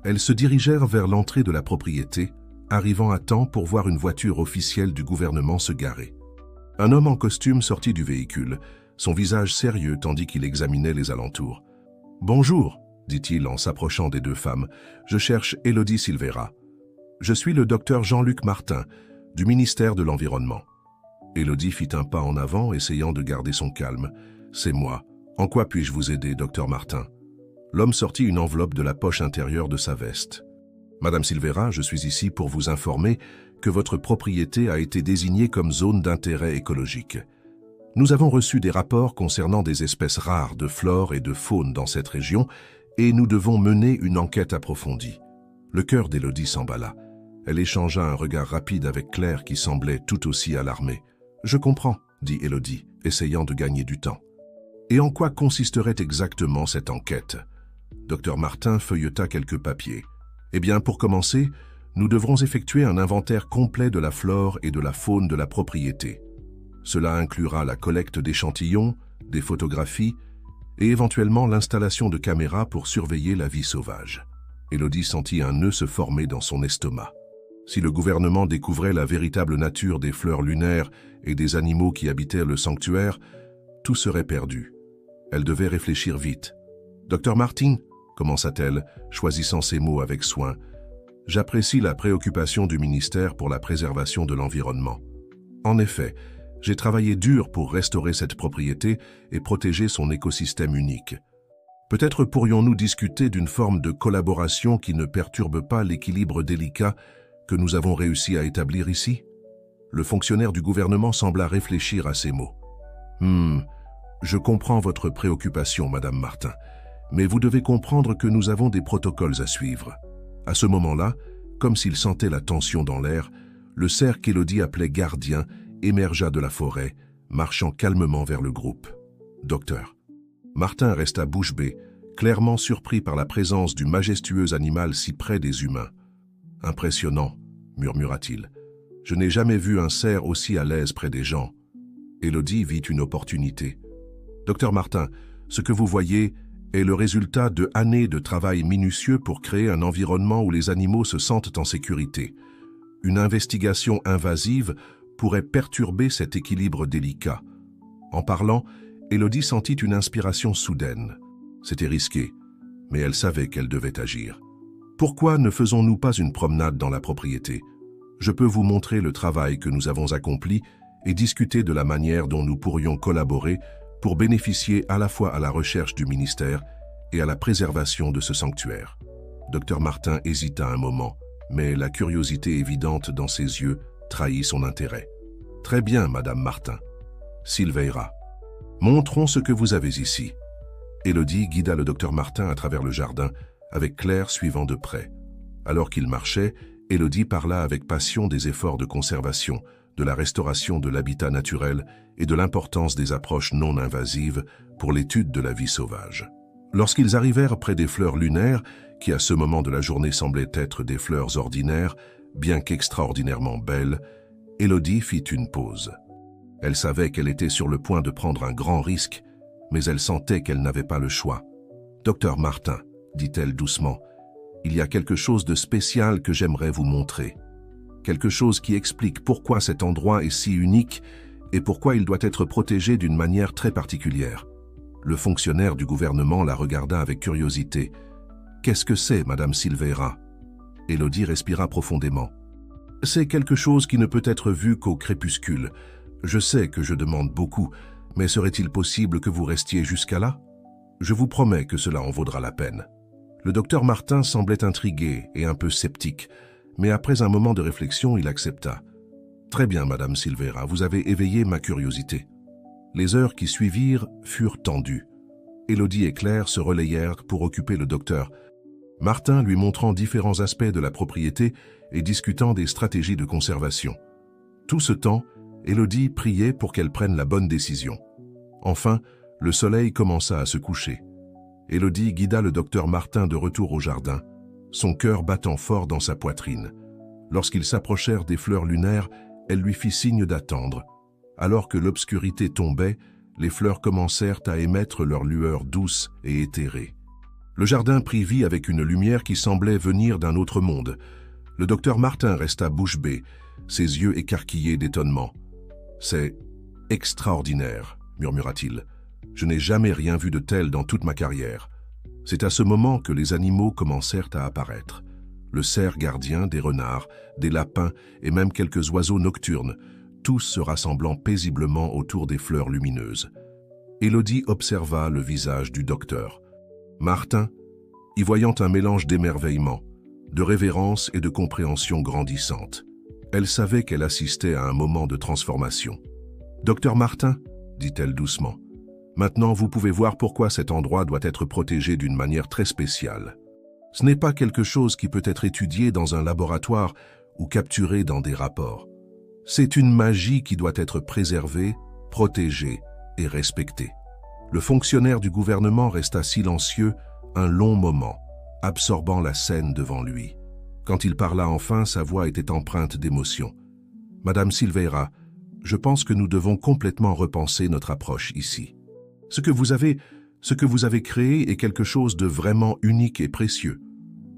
Elles se dirigèrent vers l'entrée de la propriété, arrivant à temps pour voir une voiture officielle du gouvernement se garer. Un homme en costume sortit du véhicule, son visage sérieux tandis qu'il examinait les alentours. « Bonjour », dit-il en s'approchant des deux femmes. « Je cherche Élodie Silveira. Je suis le docteur Jean-Luc Martin, du ministère de l'Environnement. » Élodie fit un pas en avant, essayant de garder son calme. « C'est moi. En quoi puis-je vous aider, docteur Martin ?» L'homme sortit une enveloppe de la poche intérieure de sa veste. « Madame Silveira, je suis ici pour vous informer que votre propriété a été désignée comme zone d'intérêt écologique. Nous avons reçu des rapports concernant des espèces rares de flore et de faune dans cette région et nous devons mener une enquête approfondie. » Le cœur d'Élodie s'emballa. Elle échangea un regard rapide avec Claire qui semblait tout aussi alarmée. « Je comprends, » dit Élodie, essayant de gagner du temps. « Et en quoi consisterait exactement cette enquête ?» Docteur Martin feuilleta quelques papiers. « Eh bien, pour commencer, nous devrons effectuer un inventaire complet de la flore et de la faune de la propriété. Cela inclura la collecte d'échantillons, des photographies et éventuellement l'installation de caméras pour surveiller la vie sauvage. » Élodie sentit un nœud se former dans son estomac. Si le gouvernement découvrait la véritable nature des fleurs lunaires et des animaux qui habitaient le sanctuaire, tout serait perdu. Elle devait réfléchir vite. « Docteur Martin » commença-t-elle, choisissant ses mots avec soin. « J'apprécie la préoccupation du ministère pour la préservation de l'environnement. En effet, j'ai travaillé dur pour restaurer cette propriété et protéger son écosystème unique. Peut-être pourrions-nous discuter d'une forme de collaboration qui ne perturbe pas l'équilibre délicat que nous avons réussi à établir ici ?» Le fonctionnaire du gouvernement sembla réfléchir à ces mots. « Je comprends votre préoccupation, Madame Martin, mais vous devez comprendre que nous avons des protocoles à suivre. » À ce moment-là, comme s'il sentait la tension dans l'air, le cerf qu'Élodie appelait gardien émergea de la forêt, marchant calmement vers le groupe. « Docteur. » Martin resta bouche bée, clairement surpris par la présence du majestueux animal si près des humains. « Impressionnant, » murmura-t-il. « Je n'ai jamais vu un cerf aussi à l'aise près des gens. » Élodie vit une opportunité. « Docteur Martin, ce que vous voyez est le résultat de années de travail minutieux pour créer un environnement où les animaux se sentent en sécurité. Une investigation invasive pourrait perturber cet équilibre délicat. » En parlant, Élodie sentit une inspiration soudaine. C'était risqué, mais elle savait qu'elle devait agir. « Pourquoi ne faisons-nous pas une promenade dans la propriété? Je peux vous montrer le travail que nous avons accompli et discuter de la manière dont nous pourrions collaborer pour bénéficier à la fois à la recherche du ministère et à la préservation de ce sanctuaire. » Docteur Martin hésita un moment, mais la curiosité évidente dans ses yeux trahit son intérêt. « Très bien, Madame Martin. Silveira. Montrons ce que vous avez ici. » Élodie guida le docteur Martin à travers le jardin, avec Claire suivant de près. Alors qu'il marchait, Élodie parla avec passion des efforts de conservation, de la restauration de l'habitat naturel et de l'importance des approches non invasives pour l'étude de la vie sauvage. Lorsqu'ils arrivèrent près des fleurs lunaires, qui à ce moment de la journée semblaient être des fleurs ordinaires, bien qu'extraordinairement belles, Élodie fit une pause. Elle savait qu'elle était sur le point de prendre un grand risque, mais elle sentait qu'elle n'avait pas le choix. « Docteur Martin, » dit-elle doucement, « il y a quelque chose de spécial que j'aimerais vous montrer. Quelque chose qui explique pourquoi cet endroit est si unique et pourquoi il doit être protégé d'une manière très particulière. » Le fonctionnaire du gouvernement la regarda avec curiosité. « Qu'est-ce que c'est, Madame Silveira ?» Élodie respira profondément. « C'est quelque chose qui ne peut être vu qu'au crépuscule. Je sais que je demande beaucoup, mais serait-il possible que vous restiez jusqu'à là? Je vous promets que cela en vaudra la peine. » Le docteur Martin semblait intrigué et un peu sceptique, mais après un moment de réflexion, il accepta. « Très bien, Madame Silveira, vous avez éveillé ma curiosité. » Les heures qui suivirent furent tendues. Élodie et Claire se relayèrent pour occuper le docteur, Martin lui montrant différents aspects de la propriété et discutant des stratégies de conservation. Tout ce temps, Élodie priait pour qu'elle prenne la bonne décision. Enfin, le soleil commença à se coucher. Élodie guida le docteur Martin de retour au jardin, son cœur battant fort dans sa poitrine. Lorsqu'ils s'approchèrent des fleurs lunaires, elle lui fit signe d'attendre. Alors que l'obscurité tombait, les fleurs commencèrent à émettre leur lueur douce et éthérée. Le jardin prit vie avec une lumière qui semblait venir d'un autre monde. Le docteur Martin resta bouche bée, ses yeux écarquillés d'étonnement. « C'est extraordinaire, » murmura-t-il. « Je n'ai jamais rien vu de tel dans toute ma carrière. » C'est à ce moment que les animaux commencèrent à apparaître. Le cerf gardien, des renards, des lapins et même quelques oiseaux nocturnes, tous se rassemblant paisiblement autour des fleurs lumineuses. Élodie observa le visage du docteur. Martin, y voyant un mélange d'émerveillement, de révérence et de compréhension grandissante. Elle savait qu'elle assistait à un moment de transformation. « Docteur Martin, » dit-elle doucement, « maintenant vous pouvez voir pourquoi cet endroit doit être protégé d'une manière très spéciale. Ce n'est pas quelque chose qui peut être étudié dans un laboratoire ou capturé dans des rapports. C'est une magie qui doit être préservée, protégée et respectée. » Le fonctionnaire du gouvernement resta silencieux un long moment, absorbant la scène devant lui. Quand il parla enfin, sa voix était empreinte d'émotion. « Madame Silveira, je pense que nous devons complètement repenser notre approche ici. Ce que vous avez créé est quelque chose de vraiment unique et précieux. »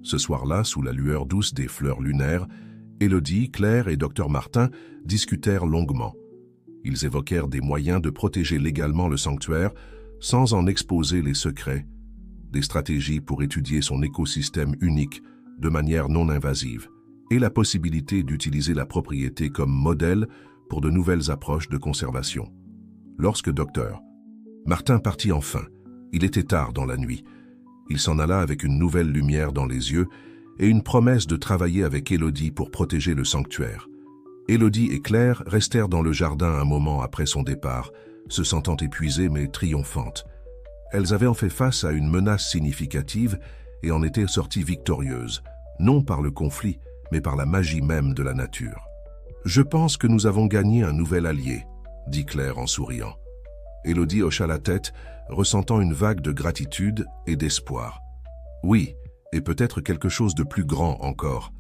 Ce soir-là, sous la lueur douce des fleurs lunaires, Élodie, Claire et Dr Martin discutèrent longuement. Ils évoquèrent des moyens de protéger légalement le sanctuaire sans en exposer les secrets, des stratégies pour étudier son écosystème unique de manière non invasive, et la possibilité d'utiliser la propriété comme modèle pour de nouvelles approches de conservation. Lorsque Dr Martin partit enfin, il était tard dans la nuit. Il s'en alla avec une nouvelle lumière dans les yeux et une promesse de travailler avec Élodie pour protéger le sanctuaire. Élodie et Claire restèrent dans le jardin un moment après son départ, se sentant épuisées mais triomphantes. Elles avaient en fait face à une menace significative et en étaient sorties victorieuses, non par le conflit, mais par la magie même de la nature. « Je pense que nous avons gagné un nouvel allié », dit Claire en souriant. Élodie hocha la tête, ressentant une vague de gratitude et d'espoir. « Oui, et peut-être quelque chose de plus grand encore.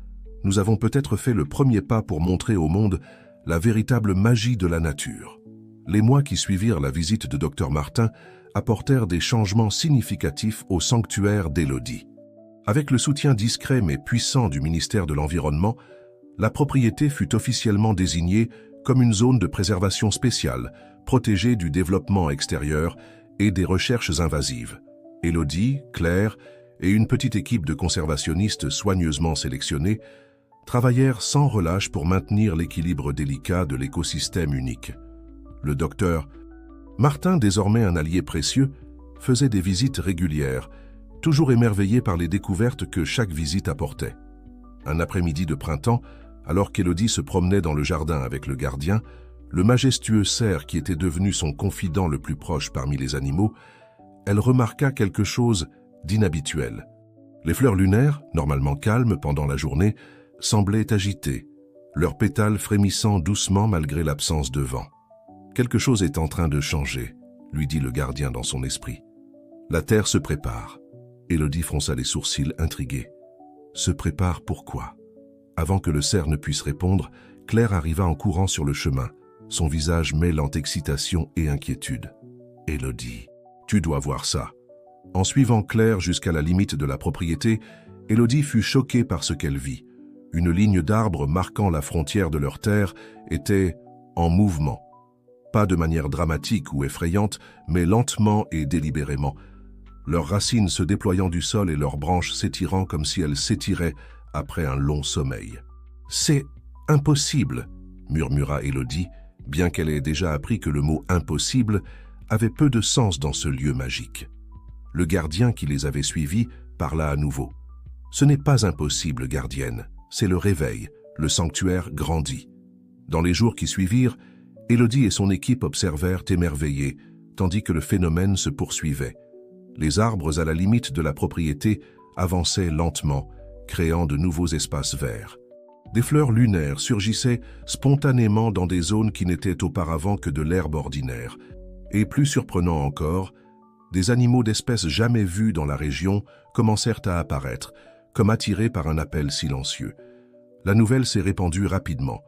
Nous avons peut-être fait le premier pas pour montrer au monde la véritable magie de la nature. » Les mois qui suivirent la visite de Dr Martin apportèrent des changements significatifs au sanctuaire d'Élodie. Avec le soutien discret mais puissant du ministère de l'Environnement, la propriété fut officiellement désignée comme une zone de préservation spéciale, protégée du développement extérieur et des recherches invasives. Élodie, Claire et une petite équipe de conservationnistes soigneusement sélectionnés travaillèrent sans relâche pour maintenir l'équilibre délicat de l'écosystème unique. Le docteur Martin, désormais un allié précieux, faisait des visites régulières, toujours émerveillé par les découvertes que chaque visite apportait. Un après-midi de printemps, alors qu'Élodie se promenait dans le jardin avec le gardien, le majestueux cerf qui était devenu son confident le plus proche parmi les animaux, elle remarqua quelque chose d'inhabituel. Les fleurs lunaires, normalement calmes pendant la journée, semblaient agitées, leurs pétales frémissant doucement malgré l'absence de vent. « Quelque chose est en train de changer », lui dit le gardien dans son esprit. « La terre se prépare. » Élodie fronça les sourcils intriguée. « Se prépare pourquoi ?» Avant que le cerf ne puisse répondre, Claire arriva en courant sur le chemin, son visage mêlant excitation et inquiétude. « Élodie, tu dois voir ça. » En suivant Claire jusqu'à la limite de la propriété, Élodie fut choquée par ce qu'elle vit. Une ligne d'arbres marquant la frontière de leur terre était en mouvement. Pas de manière dramatique ou effrayante, mais lentement et délibérément. Leurs racines se déployant du sol et leurs branches s'étirant comme si elles s'étiraient après un long sommeil. « C'est impossible !» murmura Élodie, bien qu'elle ait déjà appris que le mot « impossible » avait peu de sens dans ce lieu magique. Le gardien qui les avait suivis parla à nouveau. « Ce n'est pas impossible, gardienne, c'est le réveil, le sanctuaire grandit. » Dans les jours qui suivirent, Élodie et son équipe observèrent émerveillés, tandis que le phénomène se poursuivait. Les arbres à la limite de la propriété avançaient lentement, créant de nouveaux espaces verts. Des fleurs lunaires surgissaient spontanément dans des zones qui n'étaient auparavant que de l'herbe ordinaire. Et plus surprenant encore, des animaux d'espèces jamais vus dans la région commencèrent à apparaître, comme attirés par un appel silencieux. La nouvelle s'est répandue rapidement.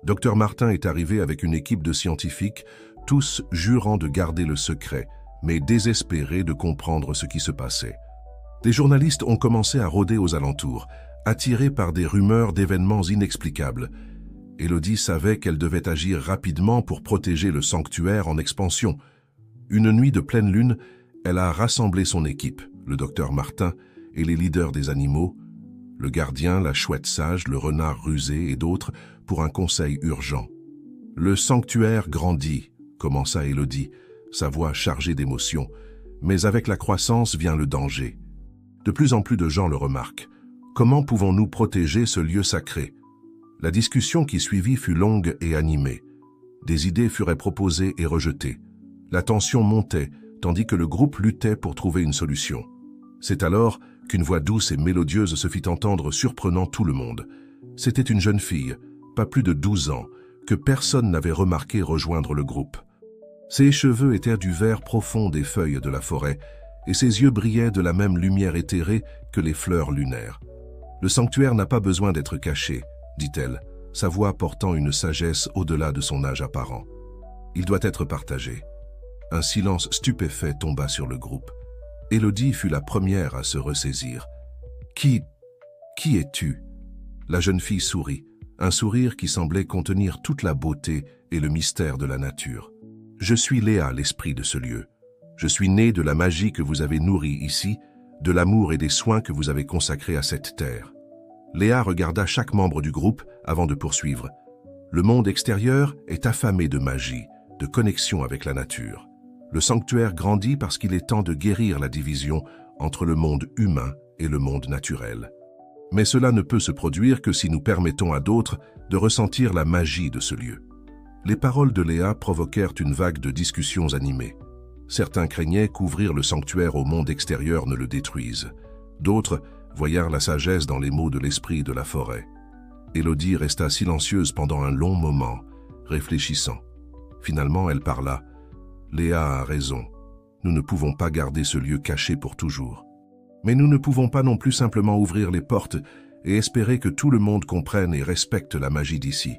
Dr Martin est arrivé avec une équipe de scientifiques, tous jurant de garder le secret, mais désespérés de comprendre ce qui se passait. Des journalistes ont commencé à rôder aux alentours, attirés par des rumeurs d'événements inexplicables. Élodie savait qu'elle devait agir rapidement pour protéger le sanctuaire en expansion. Une nuit de pleine lune, elle a rassemblé son équipe, le docteur Martin et les leaders des animaux, le gardien, la chouette sage, le renard rusé et d'autres, pour un conseil urgent. « Le sanctuaire grandit », commença Élodie, sa voix chargée d'émotion, mais avec la croissance vient le danger. De plus en plus de gens le remarquent. Comment pouvons-nous protéger ce lieu sacré? La discussion qui suivit fut longue et animée. Des idées furent proposées et rejetées. La tension montait, tandis que le groupe luttait pour trouver une solution. C'est alors qu'une voix douce et mélodieuse se fit entendre, surprenant tout le monde. C'était une jeune fille, pas plus de 12 ans, que personne n'avait remarqué rejoindre le groupe. Ses cheveux étaient du vert profond des feuilles de la forêt, et ses yeux brillaient de la même lumière éthérée que les fleurs lunaires. « Le sanctuaire n'a pas besoin d'être caché », dit-elle, sa voix portant une sagesse au-delà de son âge apparent. « Il doit être partagé. » Un silence stupéfait tomba sur le groupe. Élodie fut la première à se ressaisir. « Qui es-tu » La jeune fille sourit, un sourire qui semblait contenir toute la beauté et le mystère de la nature. « Je suis Léa, l'esprit de ce lieu. Je suis née de la magie que vous avez nourrie ici, de l'amour et des soins que vous avez consacrés à cette terre. » Léa regarda chaque membre du groupe avant de poursuivre. « Le monde extérieur est affamé de magie, de connexion avec la nature. Le sanctuaire grandit parce qu'il est temps de guérir la division entre le monde humain et le monde naturel. Mais cela ne peut se produire que si nous permettons à d'autres de ressentir la magie de ce lieu. » Les paroles de Léa provoquèrent une vague de discussions animées. Certains craignaient qu'ouvrir le sanctuaire au monde extérieur ne le détruise. D'autres voyèrent la sagesse dans les mots de l'esprit de la forêt. Élodie resta silencieuse pendant un long moment, réfléchissant. Finalement, elle parla. « Léa a raison. Nous ne pouvons pas garder ce lieu caché pour toujours. Mais nous ne pouvons pas non plus simplement ouvrir les portes et espérer que tout le monde comprenne et respecte la magie d'ici. »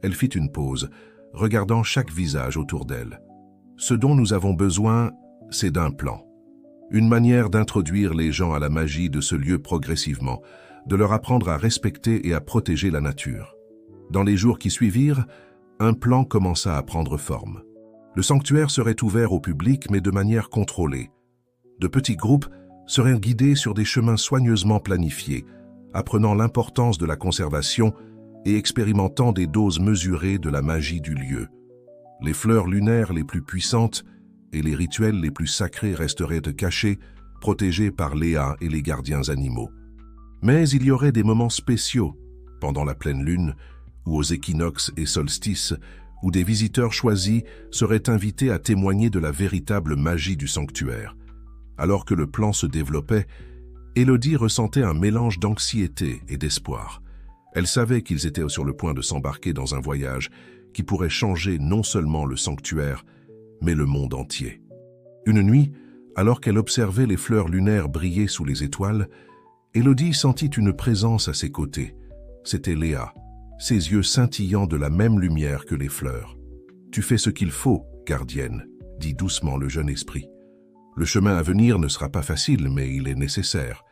Elle fit une pause, regardant chaque visage autour d'elle. « Ce dont nous avons besoin, c'est d'un plan. Une manière d'introduire les gens à la magie de ce lieu progressivement, de leur apprendre à respecter et à protéger la nature. » Dans les jours qui suivirent, un plan commença à prendre forme. Le sanctuaire serait ouvert au public, mais de manière contrôlée. De petits groupes seraient guidés sur des chemins soigneusement planifiés, apprenant l'importance de la conservation et expérimentant des doses mesurées de la magie du lieu. Les fleurs lunaires les plus puissantes et les rituels les plus sacrés resteraient cachés, protégés par Léa et les gardiens animaux. Mais il y aurait des moments spéciaux, pendant la pleine lune, ou aux équinoxes et solstices, où des visiteurs choisis seraient invités à témoigner de la véritable magie du sanctuaire. Alors que le plan se développait, Élodie ressentait un mélange d'anxiété et d'espoir. Elle savait qu'ils étaient sur le point de s'embarquer dans un voyage qui pourrait changer non seulement le sanctuaire, mais le monde entier. Une nuit, alors qu'elle observait les fleurs lunaires briller sous les étoiles, Élodie sentit une présence à ses côtés. C'était Léa, ses yeux scintillant de la même lumière que les fleurs. « Tu fais ce qu'il faut, gardienne », dit doucement le jeune esprit. « Le chemin à venir ne sera pas facile, mais il est nécessaire.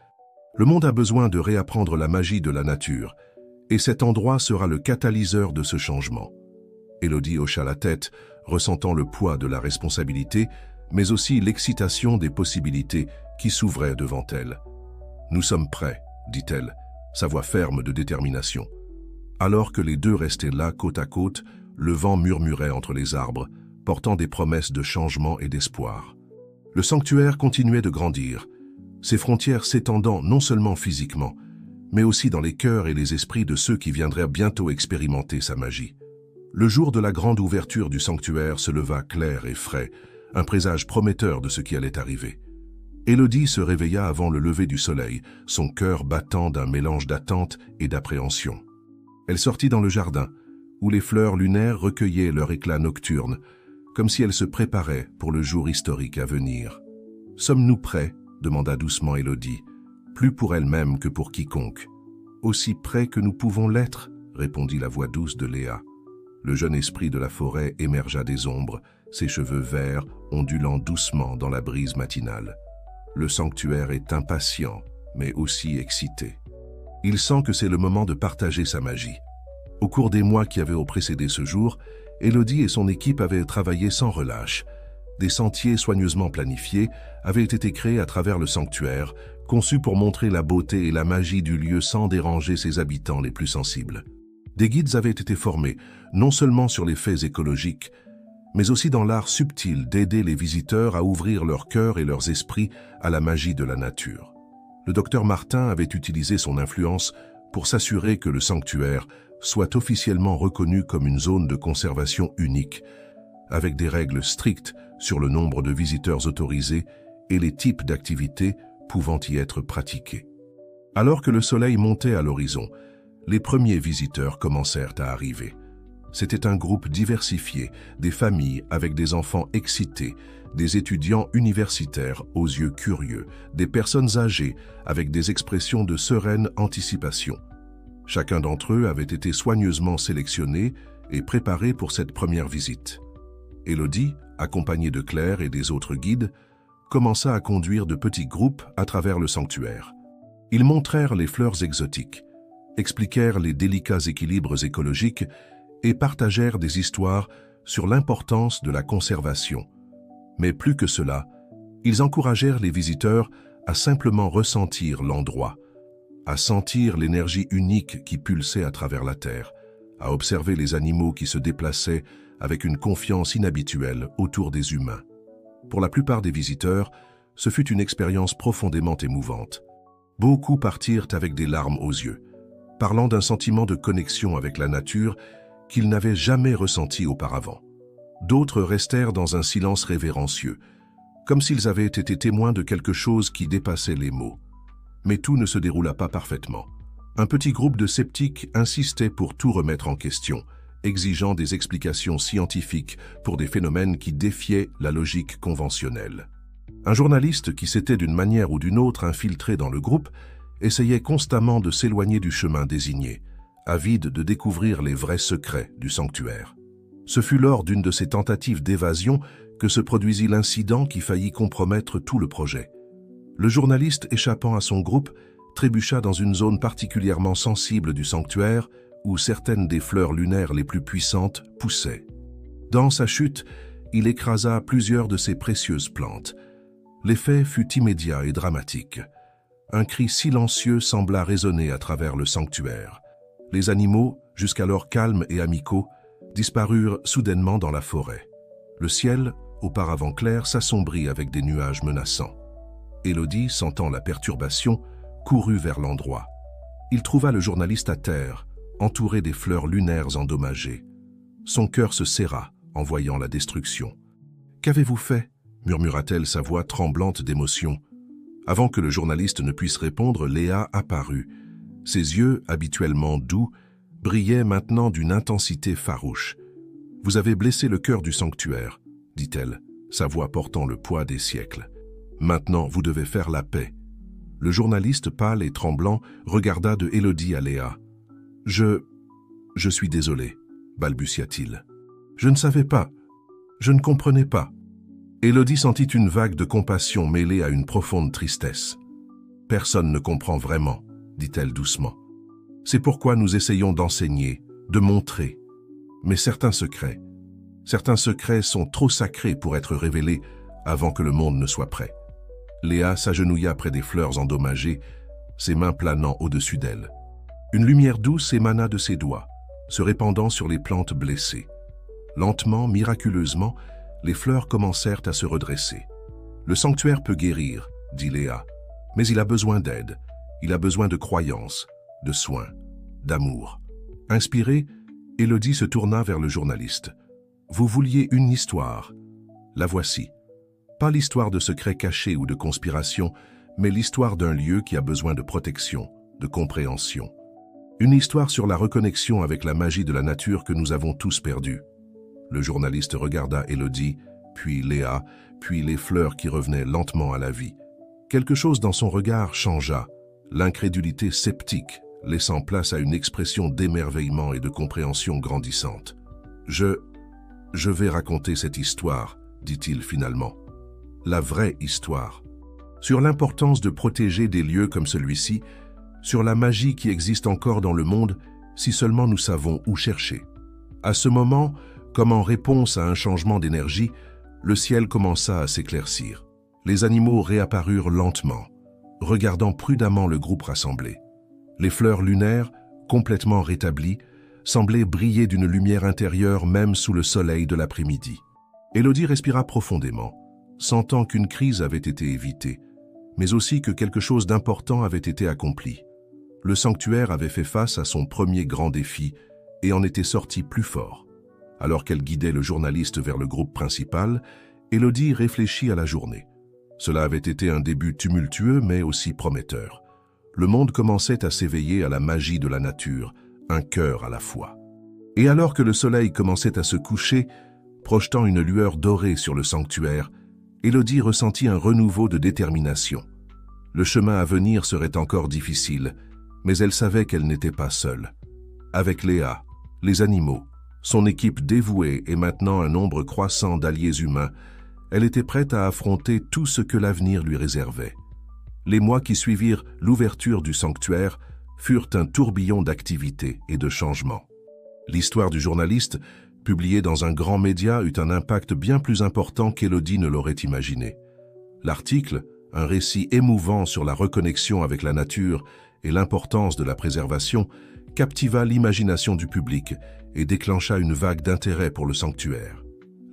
Le monde a besoin de réapprendre la magie de la nature, et cet endroit sera le catalyseur de ce changement. » Élodie hocha la tête, ressentant le poids de la responsabilité, mais aussi l'excitation des possibilités qui s'ouvraient devant elle. « Nous sommes prêts, » dit-elle, sa voix ferme de détermination. Alors que les deux restaient là, côte à côte, le vent murmurait entre les arbres, portant des promesses de changement et d'espoir. Le sanctuaire continuait de grandir, ses frontières s'étendant non seulement physiquement, mais aussi dans les cœurs et les esprits de ceux qui viendraient bientôt expérimenter sa magie. Le jour de la grande ouverture du sanctuaire se leva clair et frais, un présage prometteur de ce qui allait arriver. Élodie se réveilla avant le lever du soleil, son cœur battant d'un mélange d'attente et d'appréhension. Elle sortit dans le jardin, où les fleurs lunaires recueillaient leur éclat nocturne, comme si elle se préparait pour le jour historique à venir. « Sommes-nous prêts ?» demanda doucement Élodie, plus pour elle-même que pour quiconque. « Aussi prêts que nous pouvons l'être » répondit la voix douce de Léa. Le jeune esprit de la forêt émergea des ombres, ses cheveux verts ondulant doucement dans la brise matinale. Le sanctuaire est impatient, mais aussi excité. Il sent que c'est le moment de partager sa magie. Au cours des mois qui avaient précédé ce jour, Élodie et son équipe avaient travaillé sans relâche. Des sentiers soigneusement planifiés avaient été créés à travers le sanctuaire, conçus pour montrer la beauté et la magie du lieu sans déranger ses habitants les plus sensibles. Des guides avaient été formés, non seulement sur les faits écologiques, mais aussi dans l'art subtil d'aider les visiteurs à ouvrir leur cœur et leurs esprits à la magie de la nature. Le docteur Martin avait utilisé son influence pour s'assurer que le sanctuaire soit officiellement reconnu comme une zone de conservation unique, avec des règles strictes sur le nombre de visiteurs autorisés et les types d'activités pouvant y être pratiquées. Alors que le soleil montait à l'horizon, les premiers visiteurs commencèrent à arriver. C'était un groupe diversifié, des familles avec des enfants excités, des étudiants universitaires aux yeux curieux, des personnes âgées avec des expressions de sereine anticipation. Chacun d'entre eux avait été soigneusement sélectionné et préparé pour cette première visite. Élodie, accompagnée de Claire et des autres guides, commença à conduire de petits groupes à travers le sanctuaire. Ils montrèrent les fleurs exotiques, expliquèrent les délicats équilibres écologiques et partagèrent des histoires sur l'importance de la conservation. Mais plus que cela, ils encouragèrent les visiteurs à simplement ressentir l'endroit, à sentir l'énergie unique qui pulsait à travers la terre, à observer les animaux qui se déplaçaient avec une confiance inhabituelle autour des humains. Pour la plupart des visiteurs, ce fut une expérience profondément émouvante. Beaucoup partirent avec des larmes aux yeux, parlant d'un sentiment de connexion avec la nature qu'ils n'avaient jamais ressenti auparavant. D'autres restèrent dans un silence révérencieux, comme s'ils avaient été témoins de quelque chose qui dépassait les mots. Mais tout ne se déroula pas parfaitement. Un petit groupe de sceptiques insistait pour tout remettre en question, exigeant des explications scientifiques pour des phénomènes qui défiaient la logique conventionnelle. Un journaliste qui s'était d'une manière ou d'une autre infiltré dans le groupe essayait constamment de s'éloigner du chemin désigné, avide de découvrir les vrais secrets du sanctuaire. Ce fut lors d'une de ces tentatives d'évasion que se produisit l'incident qui faillit compromettre tout le projet. Le journaliste, échappant à son groupe, trébucha dans une zone particulièrement sensible du sanctuaire où certaines des fleurs lunaires les plus puissantes poussaient. Dans sa chute, il écrasa plusieurs de ces précieuses plantes. L'effet fut immédiat et dramatique. Un cri silencieux sembla résonner à travers le sanctuaire. Les animaux, jusqu'alors calmes et amicaux, disparurent soudainement dans la forêt. Le ciel, auparavant clair, s'assombrit avec des nuages menaçants. Élodie, sentant la perturbation, courut vers l'endroit. Il trouva le journaliste à terre, entouré des fleurs lunaires endommagées. Son cœur se serra en voyant la destruction. « Qu'avez-vous fait » murmura-t-elle, sa voix tremblante d'émotion. Avant que le journaliste ne puisse répondre, Léa apparut. Ses yeux, habituellement doux, brillaient maintenant d'une intensité farouche. « Vous avez blessé le cœur du sanctuaire, » dit-elle, sa voix portant le poids des siècles. « Maintenant, vous devez faire la paix. » Le journaliste, pâle et tremblant, regarda de Élodie à Léa. « Je suis désolé, » balbutia-t-il. « Je ne savais pas. Je ne comprenais pas. » Élodie sentit une vague de compassion mêlée à une profonde tristesse. « Personne ne comprend vraiment, » dit-elle doucement. « C'est pourquoi nous essayons d'enseigner, de montrer. Mais certains secrets sont trop sacrés pour être révélés avant que le monde ne soit prêt. » Léa s'agenouilla près des fleurs endommagées, ses mains planant au-dessus d'elle. Une lumière douce émana de ses doigts, se répandant sur les plantes blessées. Lentement, miraculeusement, les fleurs commencèrent à se redresser. « Le sanctuaire peut guérir, » dit Léa, « mais il a besoin d'aide, il a besoin de croyance, de soins, d'amour. » Inspirée, Élodie se tourna vers le journaliste. « Vous vouliez une histoire. La voici. Pas l'histoire de secrets cachés ou de conspiration, mais l'histoire d'un lieu qui a besoin de protection, de compréhension. Une histoire sur la reconnexion avec la magie de la nature que nous avons tous perdue. » Le journaliste regarda Élodie, puis Léa, puis les fleurs qui revenaient lentement à la vie. Quelque chose dans son regard changea, l'incrédulité sceptique, laissant place à une expression d'émerveillement et de compréhension grandissante. « Je vais raconter cette histoire, » dit-il finalement. « La vraie histoire. Sur l'importance de protéger des lieux comme celui-ci, sur la magie qui existe encore dans le monde si seulement nous savons où chercher. » À ce moment, comme en réponse à un changement d'énergie, le ciel commença à s'éclaircir. Les animaux réapparurent lentement, regardant prudemment le groupe rassemblé. Les fleurs lunaires, complètement rétablies, semblaient briller d'une lumière intérieure même sous le soleil de l'après-midi. Élodie respira profondément, sentant qu'une crise avait été évitée, mais aussi que quelque chose d'important avait été accompli. Le sanctuaire avait fait face à son premier grand défi et en était sorti plus fort. Alors qu'elle guidait le journaliste vers le groupe principal, Élodie réfléchit à la journée. Cela avait été un début tumultueux mais aussi prometteur. Le monde commençait à s'éveiller à la magie de la nature, un cœur à la fois. Et alors que le soleil commençait à se coucher, projetant une lueur dorée sur le sanctuaire, Élodie ressentit un renouveau de détermination. Le chemin à venir serait encore difficile, mais elle savait qu'elle n'était pas seule. Avec Léa, les animaux, son équipe dévouée et maintenant un nombre croissant d'alliés humains, elle était prête à affronter tout ce que l'avenir lui réservait. Les mois qui suivirent l'ouverture du sanctuaire furent un tourbillon d'activités et de changements. L'histoire du journaliste, publiée dans un grand média, eut un impact bien plus important qu'Élodie ne l'aurait imaginé. L'article, un récit émouvant sur la reconnexion avec la nature et l'importance de la préservation, captiva l'imagination du public et déclencha une vague d'intérêt pour le sanctuaire.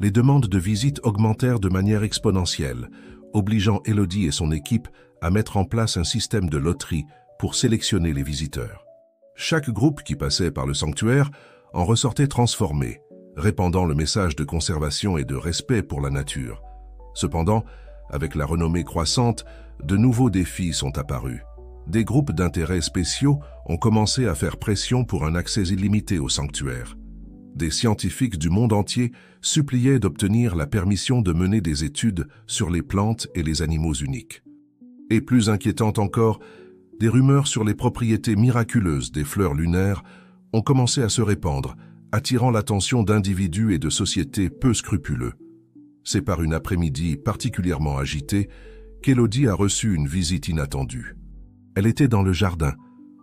Les demandes de visite augmentèrent de manière exponentielle, obligeant Élodie et son équipe à mettre en place un système de loterie pour sélectionner les visiteurs. Chaque groupe qui passait par le sanctuaire en ressortait transformé, répandant le message de conservation et de respect pour la nature. Cependant, avec la renommée croissante, de nouveaux défis sont apparus. Des groupes d'intérêts spéciaux ont commencé à faire pression pour un accès illimité au sanctuaire. Des scientifiques du monde entier suppliaient d'obtenir la permission de mener des études sur les plantes et les animaux uniques. Et plus inquiétante encore, des rumeurs sur les propriétés miraculeuses des fleurs lunaires ont commencé à se répandre, attirant l'attention d'individus et de sociétés peu scrupuleux. C'est par une après-midi particulièrement agitée qu'Élodie a reçu une visite inattendue. Elle était dans le jardin,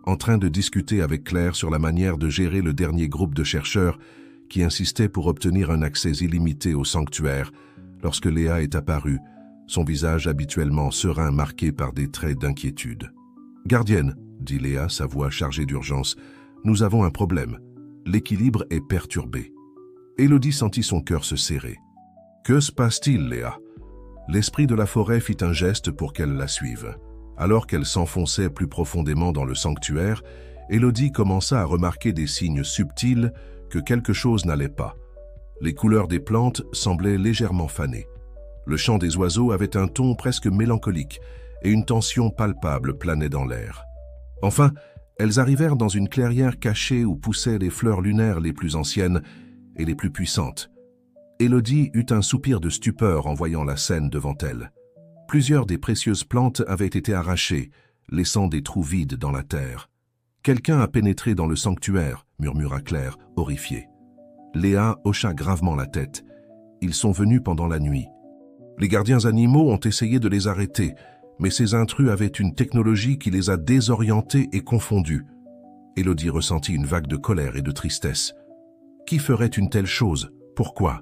en train de discuter avec Claire sur la manière de gérer le dernier groupe de chercheurs qui insistait pour obtenir un accès illimité au sanctuaire, lorsque Léa est apparue, son visage habituellement serein marqué par des traits d'inquiétude. « Gardienne, » dit Léa, sa voix chargée d'urgence, « nous avons un problème. L'équilibre est perturbé. » Élodie sentit son cœur se serrer. « Que se passe-t-il, Léa ?» L'esprit de la forêt fit un geste pour qu'elle la suive. Alors qu'elle s'enfonçait plus profondément dans le sanctuaire, Élodie commença à remarquer des signes subtils que quelque chose n'allait pas. Les couleurs des plantes semblaient légèrement fanées. Le chant des oiseaux avait un ton presque mélancolique et une tension palpable planait dans l'air. Enfin, elles arrivèrent dans une clairière cachée où poussaient les fleurs lunaires les plus anciennes et les plus puissantes. Élodie eut un soupir de stupeur en voyant la scène devant elle. Plusieurs des précieuses plantes avaient été arrachées, laissant des trous vides dans la terre. « Quelqu'un a pénétré dans le sanctuaire », murmura Claire, horrifiée. Léa hocha gravement la tête. « Ils sont venus pendant la nuit. » Les gardiens animaux ont essayé de les arrêter, mais ces intrus avaient une technologie qui les a désorientés et confondus. Élodie ressentit une vague de colère et de tristesse. Qui ferait une telle chose? Pourquoi?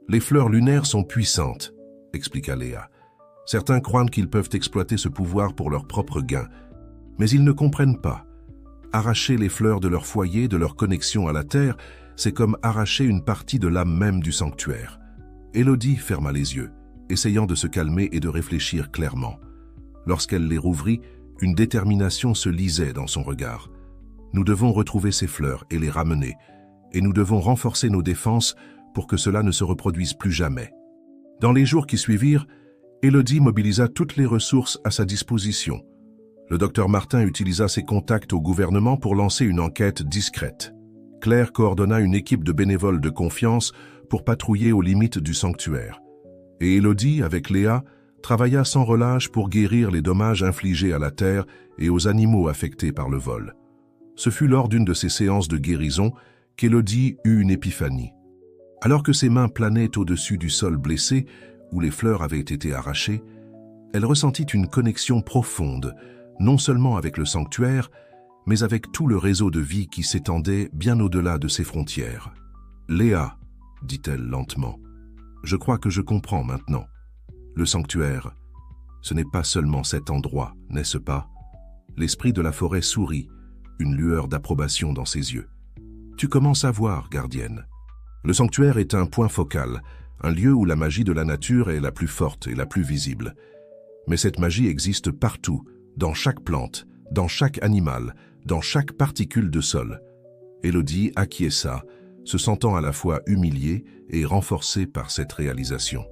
Les fleurs lunaires sont puissantes, expliqua Léa. Certains croient qu'ils peuvent exploiter ce pouvoir pour leur propre gain, mais ils ne comprennent pas. Arracher les fleurs de leur foyer, de leur connexion à la terre, c'est comme arracher une partie de l'âme même du sanctuaire. Élodie ferma les yeux, essayant de se calmer et de réfléchir clairement. Lorsqu'elle les rouvrit, une détermination se lisait dans son regard. Nous devons retrouver ces fleurs et les ramener, et nous devons renforcer nos défenses pour que cela ne se reproduise plus jamais. Dans les jours qui suivirent, Élodie mobilisa toutes les ressources à sa disposition. Le docteur Martin utilisa ses contacts au gouvernement pour lancer une enquête discrète. Claire coordonna une équipe de bénévoles de confiance pour patrouiller aux limites du sanctuaire. Et Élodie, avec Léa, travailla sans relâche pour guérir les dommages infligés à la terre et aux animaux affectés par le vol. Ce fut lors d'une de ces séances de guérison qu'Élodie eut une épiphanie. Alors que ses mains planaient au-dessus du sol blessé, où les fleurs avaient été arrachées, elle ressentit une connexion profonde, non seulement avec le sanctuaire, mais avec tout le réseau de vie qui s'étendait bien au-delà de ses frontières. « Léa, » dit-elle lentement, « je crois que je comprends maintenant. Le sanctuaire, ce n'est pas seulement cet endroit, n'est-ce pas ?» L'esprit de la forêt sourit, une lueur d'approbation dans ses yeux. « Tu commences à voir, gardienne. Le sanctuaire est un point focal, un lieu où la magie de la nature est la plus forte et la plus visible. Mais cette magie existe partout, dans chaque plante, dans chaque animal, dans chaque particule de sol. » Élodie acquiesça, se sentant à la fois humiliée et renforcée par cette réalisation.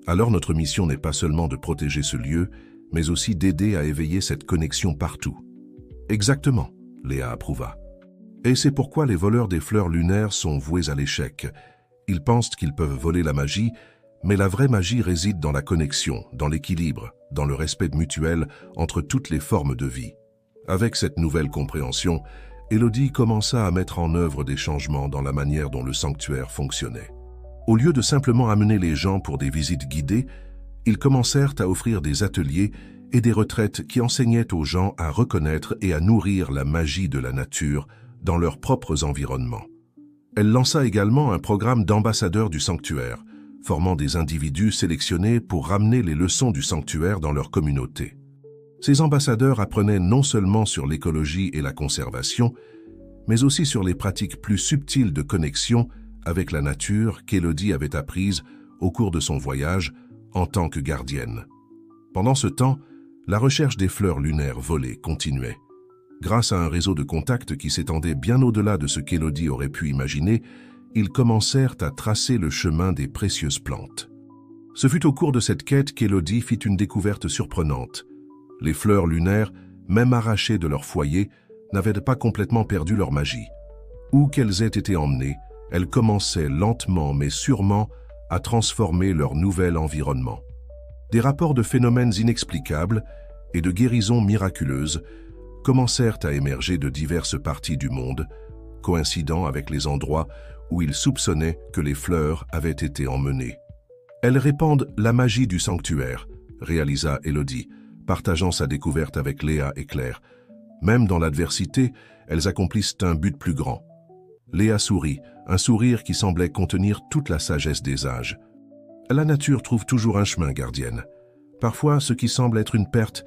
Alors notre mission n'est pas seulement de protéger ce lieu, mais aussi d'aider à éveiller cette connexion partout. Exactement, Léa approuva. Et c'est pourquoi les voleurs des fleurs lunaires sont voués à l'échec. Ils pensent qu'ils peuvent voler la magie, mais la vraie magie réside dans la connexion, dans l'équilibre, dans le respect mutuel entre toutes les formes de vie. Avec cette nouvelle compréhension, Élodie commença à mettre en œuvre des changements dans la manière dont le sanctuaire fonctionnait. Au lieu de simplement amener les gens pour des visites guidées, ils commencèrent à offrir des ateliers et des retraites qui enseignaient aux gens à reconnaître et à nourrir la magie de la nature dans leurs propres environnements. Elle lança également un programme d'ambassadeurs du sanctuaire, formant des individus sélectionnés pour ramener les leçons du sanctuaire dans leur communauté. Ces ambassadeurs apprenaient non seulement sur l'écologie et la conservation, mais aussi sur les pratiques plus subtiles de connexion avec la nature qu'Élodie avait apprises au cours de son voyage en tant que gardienne. Pendant ce temps, la recherche des fleurs lunaires volées continuait. Grâce à un réseau de contacts qui s'étendait bien au-delà de ce qu'Élodie aurait pu imaginer, ils commencèrent à tracer le chemin des précieuses plantes. Ce fut au cours de cette quête qu'Élodie fit une découverte surprenante. Les fleurs lunaires, même arrachées de leur foyer, n'avaient pas complètement perdu leur magie. Où qu'elles aient été emmenées, elles commençaient lentement mais sûrement à transformer leur nouvel environnement. Des rapports de phénomènes inexplicables et de guérisons miraculeuses commencèrent à émerger de diverses parties du monde, coïncidant avec les endroits où ils soupçonnaient que les fleurs avaient été emmenées. Elles répandent la magie du sanctuaire, réalisa Élodie, partageant sa découverte avec Léa et Claire. Même dans l'adversité, elles accomplissent un but plus grand. Léa sourit, un sourire qui semblait contenir toute la sagesse des âges. La nature trouve toujours un chemin, gardienne. Parfois, ce qui semble être une perte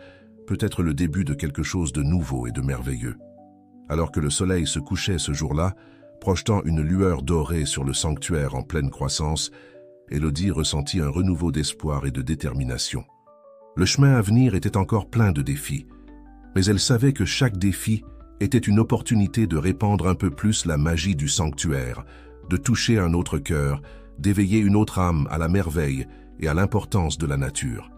peut être le début de quelque chose de nouveau et de merveilleux. Alors que le soleil se couchait ce jour-là, projetant une lueur dorée sur le sanctuaire en pleine croissance, Élodie ressentit un renouveau d'espoir et de détermination. Le chemin à venir était encore plein de défis, mais elle savait que chaque défi était une opportunité de répandre un peu plus la magie du sanctuaire, de toucher un autre cœur, d'éveiller une autre âme à la merveille et à l'importance de la nature.